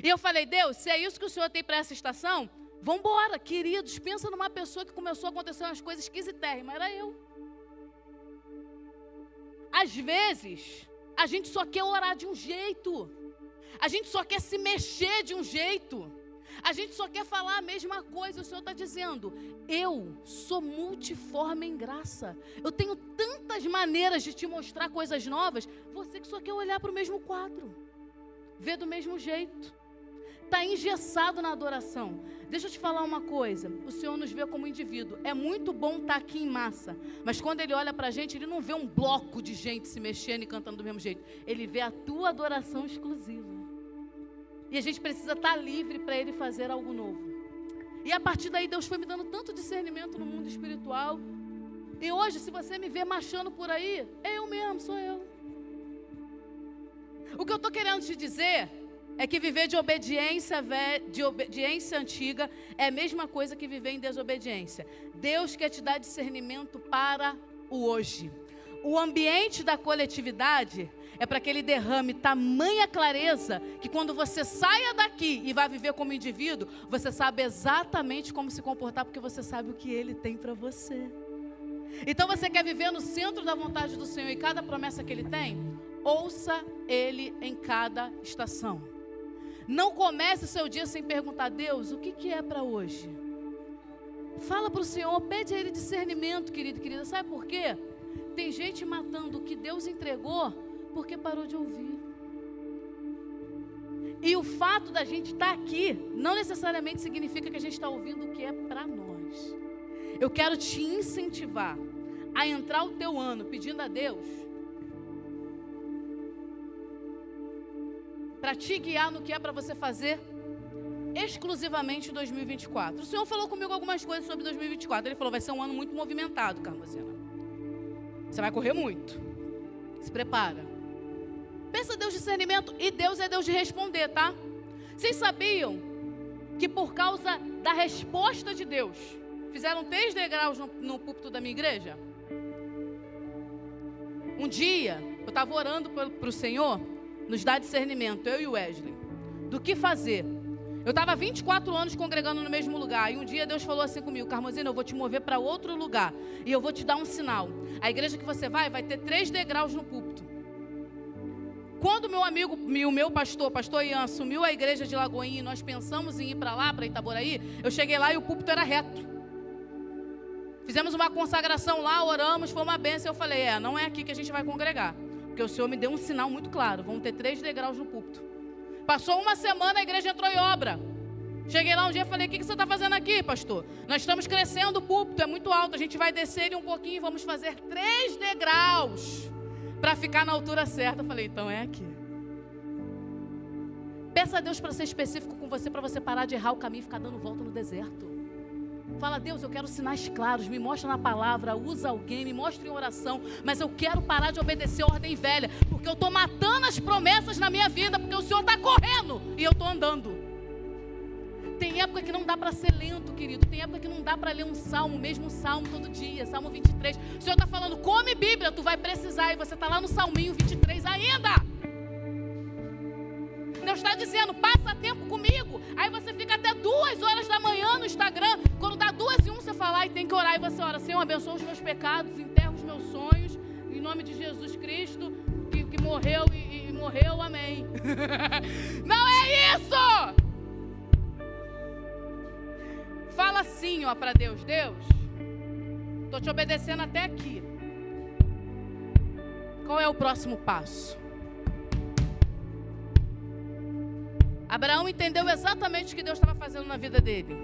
[SPEAKER 1] E eu falei, Deus, se é isso que o Senhor tem para essa estação, vamos embora, queridos. Pensa numa pessoa que começou a acontecer umas coisas esquisitérrimas, era eu. Às vezes, a gente só quer orar de um jeito. A gente só quer se mexer de um jeito. A gente só quer falar a mesma coisa. O Senhor está dizendo, eu sou multiforme em graça. Eu tenho tantas maneiras de te mostrar coisas novas. Você que só quer olhar para o mesmo quadro. Ver do mesmo jeito. Está engessado na adoração. Deixa eu te falar uma coisa. O Senhor nos vê como indivíduo. É muito bom estar aqui em massa. Mas quando Ele olha para a gente, Ele não vê um bloco de gente se mexendo e cantando do mesmo jeito. Ele vê a tua adoração exclusiva. E a gente precisa estar livre para Ele fazer algo novo. E a partir daí Deus foi me dando tanto discernimento no mundo espiritual. E hoje, se você me vê marchando por aí, é eu mesmo, sou eu. O que eu estou querendo te dizer é que viver de obediência antiga é a mesma coisa que viver em desobediência. Deus quer te dar discernimento para o hoje. O ambiente da coletividade é para que Ele derrame tamanha clareza que quando você saia daqui e vai viver como indivíduo, você sabe exatamente como se comportar, porque você sabe o que Ele tem para você. Então você quer viver no centro da vontade do Senhor e cada promessa que Ele tem? Ouça Ele em cada estação. Não comece o seu dia sem perguntar, Deus, o que é para hoje? Fala para o Senhor, pede a Ele discernimento, querido e querida. Sabe por quê? Tem gente matando o que Deus entregou porque parou de ouvir. E o fato da gente estar aqui não necessariamente significa que a gente está ouvindo o que é para nós. Eu quero te incentivar a entrar o teu ano pedindo a Deus para te guiar no que é para você fazer exclusivamente em 2024. O Senhor falou comigo algumas coisas sobre 2024. Ele falou, vai ser um ano muito movimentado, Carmozina. Você vai correr muito. Se prepara. Pensa Deus de discernimento. E Deus é Deus de responder, tá? Vocês sabiam que por causa da resposta de Deus, fizeram 3 degraus no púlpito da minha igreja? Um dia, eu estava orando para o Senhor nos dar discernimento, eu e o Wesley, do que fazer. Eu estava 24 anos congregando no mesmo lugar, e um dia Deus falou assim comigo, Carmozina, eu vou te mover para outro lugar, e eu vou te dar um sinal. A igreja que você vai ter 3 degraus no púlpito. Quando meu amigo, o meu pastor Ian, assumiu a igreja de Lagoinha, e nós pensamos em ir para lá, para Itaboraí, eu cheguei lá e o púlpito era reto. Fizemos uma consagração lá, oramos, foi uma bênção. Eu falei, não é aqui que a gente vai congregar. Porque o Senhor me deu um sinal muito claro. Vão ter 3 degraus no púlpito. Passou uma semana, a igreja entrou em obra. Cheguei lá um dia e falei, o que você está fazendo aqui, pastor? Nós estamos crescendo, o púlpito é muito alto. A gente vai descer ele um pouquinho e vamos fazer 3 degraus para ficar na altura certa. Eu falei, então é aqui. Peça a Deus para ser específico com você, para você parar de errar o caminho e ficar dando volta no deserto. Fala, Deus, eu quero sinais claros, me mostra na palavra, usa alguém, me mostra em oração, mas eu quero parar de obedecer a ordem velha, porque eu estou matando as promessas na minha vida, porque o Senhor está correndo e eu estou andando. Tem época que não dá para ser lento, querido. Tem época que não dá para ler um salmo, o mesmo salmo todo dia, Salmo 23. O Senhor está falando, come Bíblia, tu vai precisar, e você está lá no Salminho 23 ainda. Deus está dizendo, passa tempo comigo. Aí você fica até 2 horas da manhã no Instagram. Quando dá 2:01, você fala, e tem que orar. E você ora, Senhor, abençoa os meus pecados, enterra os meus sonhos, em nome de Jesus Cristo, que morreu e morreu, amém. Não é isso! Fala assim, ó, para Deus, Deus, estou te obedecendo até aqui. Qual é o próximo passo? Abraão entendeu exatamente o que Deus estava fazendo na vida dele.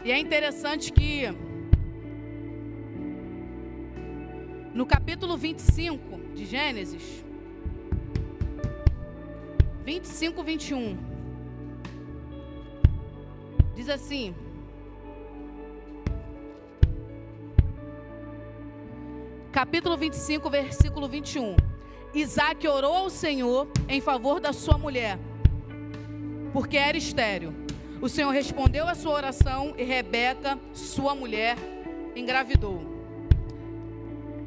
[SPEAKER 1] E é interessante que no capítulo 25 de Gênesis, 25, 21, diz assim: capítulo 25, versículo 21. Isaac orou ao Senhor em favor da sua mulher, porque era estéril. O Senhor respondeu a sua oração e Rebeca, sua mulher, engravidou.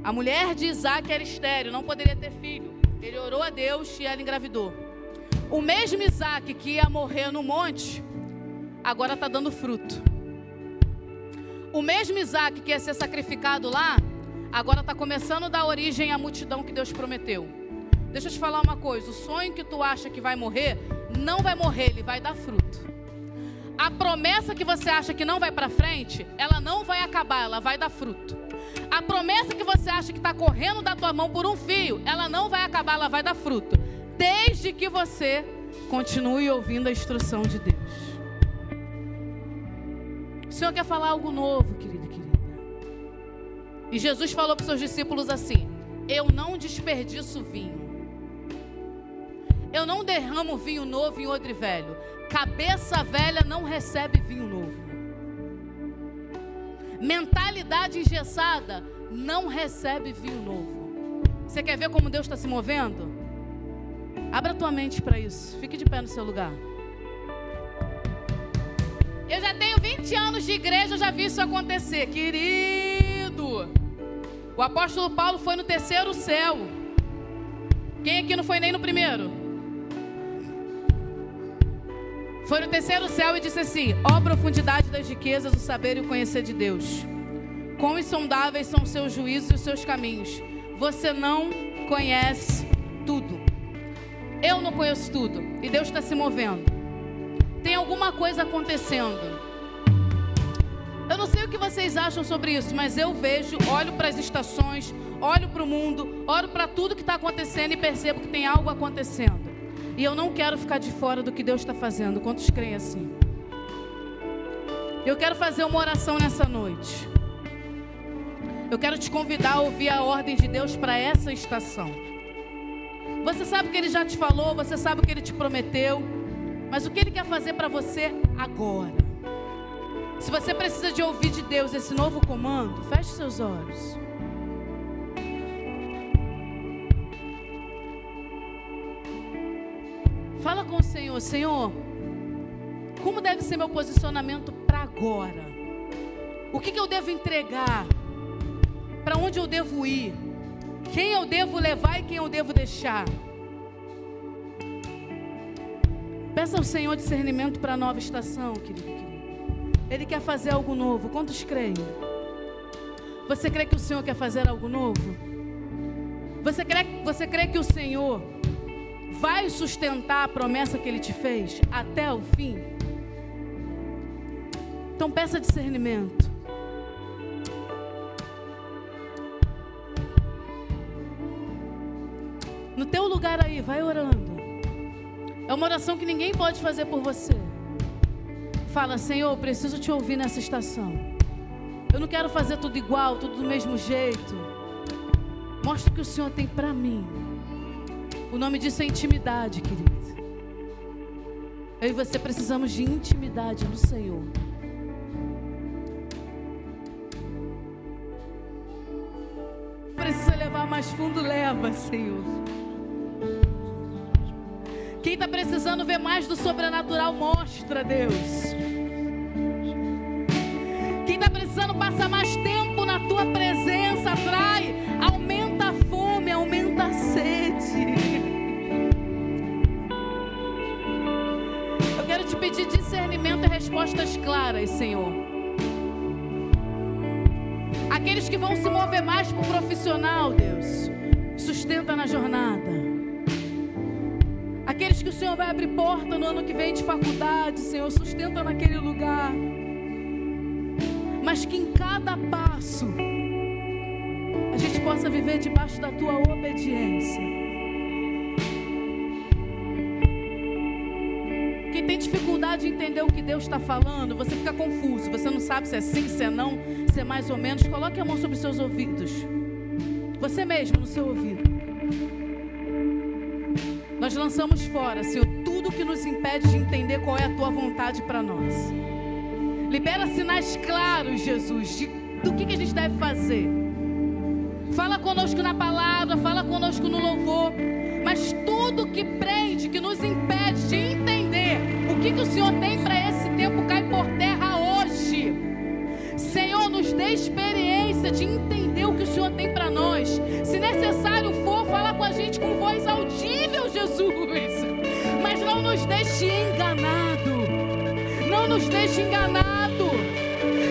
[SPEAKER 1] A mulher de Isaac era estéril, não poderia ter filho. Ele orou a Deus e ela engravidou. O mesmo Isaac que ia morrer no monte, agora está dando fruto. O mesmo Isaac que ia ser sacrificado lá, agora está começando a dar origem à multidão que Deus prometeu. Deixa eu te falar uma coisa, o sonho que tu acha que vai morrer, não vai morrer, ele vai dar fruto. A promessa que você acha que não vai para frente, ela não vai acabar, ela vai dar fruto. A promessa que você acha que está correndo da tua mão por um fio, ela não vai acabar, ela vai dar fruto. Desde que você continue ouvindo a instrução de Deus. O Senhor quer falar algo novo, querido e querida. E Jesus falou para os seus discípulos assim: eu não desperdiço vinho. Eu não derramo vinho novo em odre velho. Cabeça velha não recebe vinho novo. Mentalidade engessada não recebe vinho novo. Você quer ver como Deus está se movendo? Abra tua mente para isso. Fique de pé no seu lugar. Eu já tenho 20 anos de igreja, eu já vi isso acontecer. Querido, o apóstolo Paulo foi no 3º céu. Quem aqui não foi nem no 1º? Foi no 3º céu e disse assim: ó profundidade das riquezas, o saber e o conhecer de Deus. Quão insondáveis são os seus juízos e os seus caminhos. Você não conhece tudo. Eu não conheço tudo. E Deus está se movendo. Tem alguma coisa acontecendo. Eu não sei o que vocês acham sobre isso, mas eu vejo, olho para as estações, olho para o mundo, olho para tudo que está acontecendo e percebo que tem algo acontecendo. E eu não quero ficar de fora do que Deus está fazendo. Quantos creem assim? Eu quero fazer uma oração nessa noite. Eu quero te convidar a ouvir a ordem de Deus para essa estação. Você sabe o que Ele já te falou, você sabe o que Ele te prometeu, mas o que Ele quer fazer para você agora? Se você precisa de ouvir de Deus esse novo comando, feche seus olhos. Fala com o Senhor: Senhor, como deve ser meu posicionamento para agora? O que eu devo entregar? Para onde eu devo ir? Quem eu devo levar e quem eu devo deixar? Peça ao Senhor discernimento para a nova estação, querido. Ele quer fazer algo novo. Quantos creem? Você crê que o Senhor quer fazer algo novo? Você crê que o Senhor vai sustentar a promessa que Ele te fez até o fim? Então peça discernimento. No teu lugar aí, vai orando. É uma oração que ninguém pode fazer por você. Fala: Senhor, eu preciso te ouvir nessa estação. Eu não quero fazer tudo igual, tudo do mesmo jeito. Mostra o que o Senhor tem para mim. O nome disso é intimidade, querido. Eu e você precisamos de intimidade no Senhor. Precisa levar mais fundo, leva, Senhor. Quem está precisando ver mais do sobrenatural, mostra, Deus. Quem está precisando passar mais tempo na tua presença, atrai, aumenta a fome, aumenta a sede. Eu quero te pedir discernimento e respostas claras, Senhor. Aqueles que vão se mover mais para o profissional, Deus, sustenta na jornada. Aqueles que o Senhor vai abrir porta no ano que vem de faculdade, Senhor, sustenta naquele lugar. Mas que em cada passo a gente possa viver debaixo da tua obediência. Quem tem dificuldade de entender o que Deus está falando, você fica confuso, você não sabe se é sim, se é não, se é mais ou menos, coloque a mão sobre os seus ouvidos. Você mesmo no seu ouvido. Nós lançamos fora, Senhor, tudo que nos impede de entender qual é a tua vontade para nós. Libera sinais claros, Jesus, do que a gente deve fazer. Fala conosco na palavra, fala conosco no louvor. Mas tudo que prende, que nos impede de entender o que o Senhor tem para esse tempo, cai por terra hoje. Senhor, nos dê experiência de entender o que o Senhor tem para nós. Se necessário for, fala com a gente com voz audível, Jesus. Mas não nos deixe enganado. Não nos deixe enganado.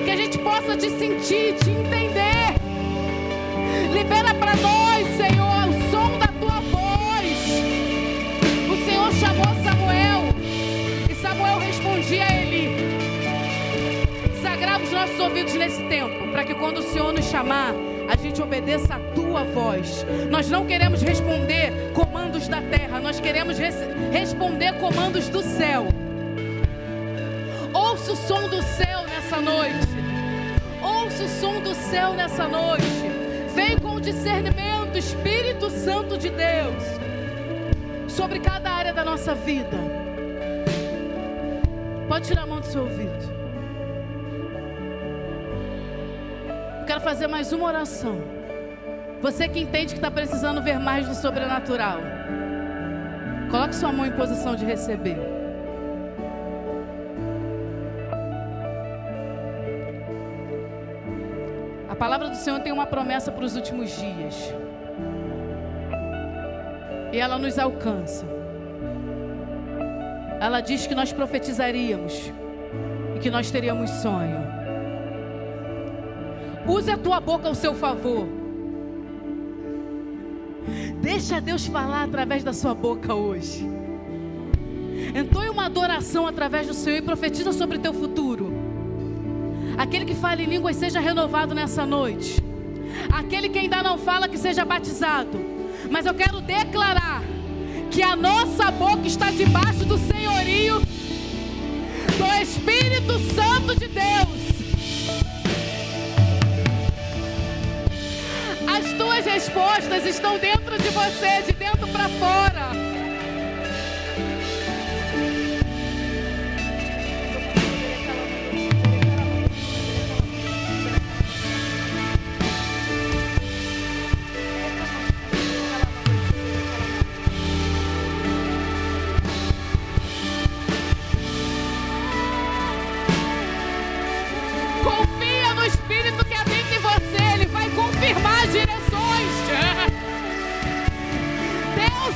[SPEAKER 1] Que a gente possa te sentir, te entender. Libera para nós, Senhor, o som da tua voz. O Senhor chamou Samuel e Samuel respondia a Eli. Sagrava os nossos ouvidos nesse tempo, para que quando o Senhor nos chamar, a gente obedeça a tua voz. Nós não queremos responder comandos da terra, nós queremos responder comandos do céu. Ouça o som do céu nessa noite. Ouça o som do céu nessa noite. Vem com o discernimento, Espírito Santo de Deus, sobre cada área da nossa vida. Pode tirar a mão do seu ouvido. Eu quero fazer mais uma oração. Você que entende que está precisando ver mais do sobrenatural, coloque sua mão em posição de receber. A palavra do Senhor tem uma promessa para os últimos dias. E ela nos alcança. Ela diz que nós profetizaríamos e que nós teríamos sonho. Use a tua boca ao seu favor. Deixa Deus falar através da sua boca hoje. Entoe uma adoração através do Senhor e profetiza sobre teu futuro. Aquele que fala em línguas seja renovado nessa noite. Aquele que ainda não fala, que seja batizado. Mas eu quero declarar que a nossa boca está debaixo do senhorio do Espírito Santo de Deus. As tuas respostas estão dentro de você, de dentro para fora.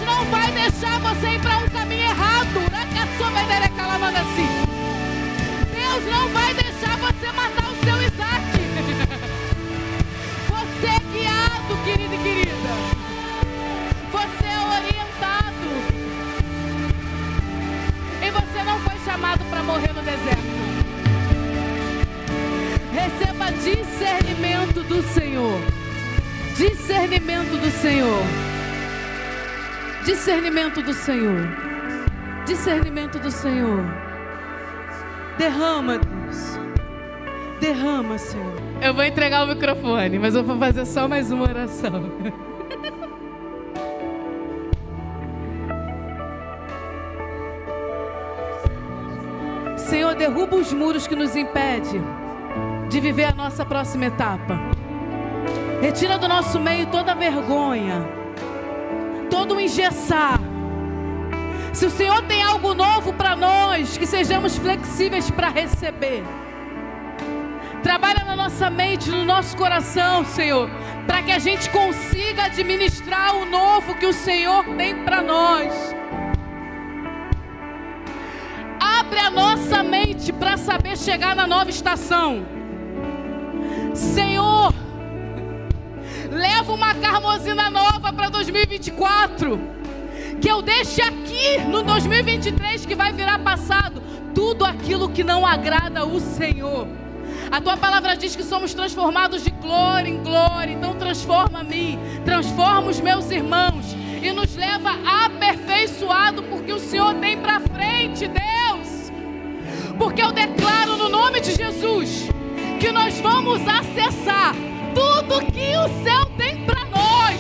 [SPEAKER 1] Não vai deixar você ir para um caminho errado. Deus não vai deixar você matar o seu Isaac. Você é guiado, querido e querida. Você é orientado. E você não foi chamado para morrer no deserto. Receba discernimento do Senhor. Discernimento do Senhor. Discernimento do Senhor. Discernimento do Senhor. Derrama, Deus. Derrama, Senhor. Eu vou entregar o microfone, mas eu vou fazer só mais uma oração. Senhor, derruba os muros que nos impedem de viver a nossa próxima etapa. Retira do nosso meio toda vergonha, todo o engessar. Se o Senhor tem algo novo para nós, que sejamos flexíveis para receber. Trabalha na nossa mente, no nosso coração, Senhor, para que a gente consiga administrar o novo que o Senhor tem para nós. Abre a nossa mente para saber chegar na nova estação. Senhor, leva uma carmosina nova para 2024. Que eu deixe aqui no 2023 que vai virar passado tudo aquilo que não agrada o Senhor. A tua palavra diz que somos transformados de glória em glória. Então transforma-me, transforma os meus irmãos e nos leva aperfeiçoado porque o Senhor tem para frente, Deus. Porque eu declaro no nome de Jesus que nós vamos acessar tudo que o céu tem para nós.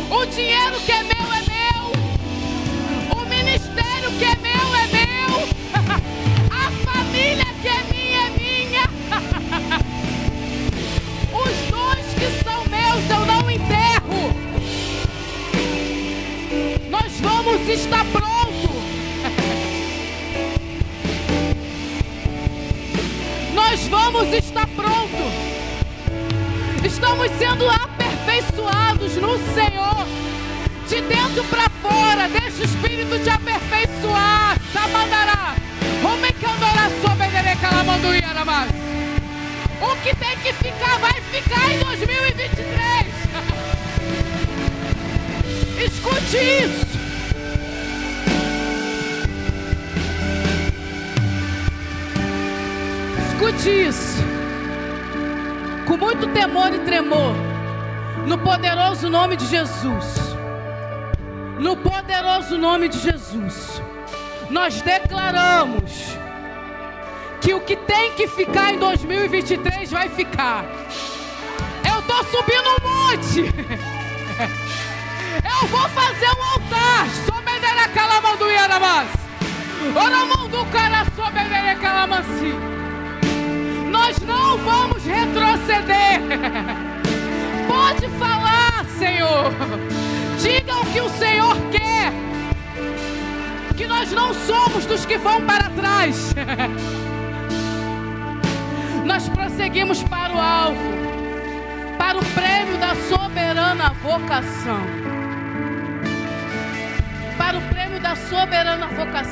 [SPEAKER 1] O dinheiro que é meu, o ministério que é meu, a família que é minha, os dons que são meus eu não enterro. Nós vamos estar prontos. Nós vamos estar prontos. Estamos sendo aperfeiçoados no Senhor, de dentro para fora. Deixa o Espírito te aperfeiçoar. Samandará. O que tem que ficar, vai ficar em 2023. Escute isso. Escute isso. Com muito temor e tremor, no poderoso nome de Jesus. No poderoso nome de Jesus, nós declaramos que o que tem que ficar em 2023 vai ficar. Eu estou subindo um monte. Eu vou fazer um altar. Nós não vamos retroceder. Pode falar, Senhor. Diga o que o Senhor quer. Que nós não somos dos que vão para trás. Nós prosseguimos para o alvo, para o prêmio da soberana vocação. Para o prêmio da soberana vocação.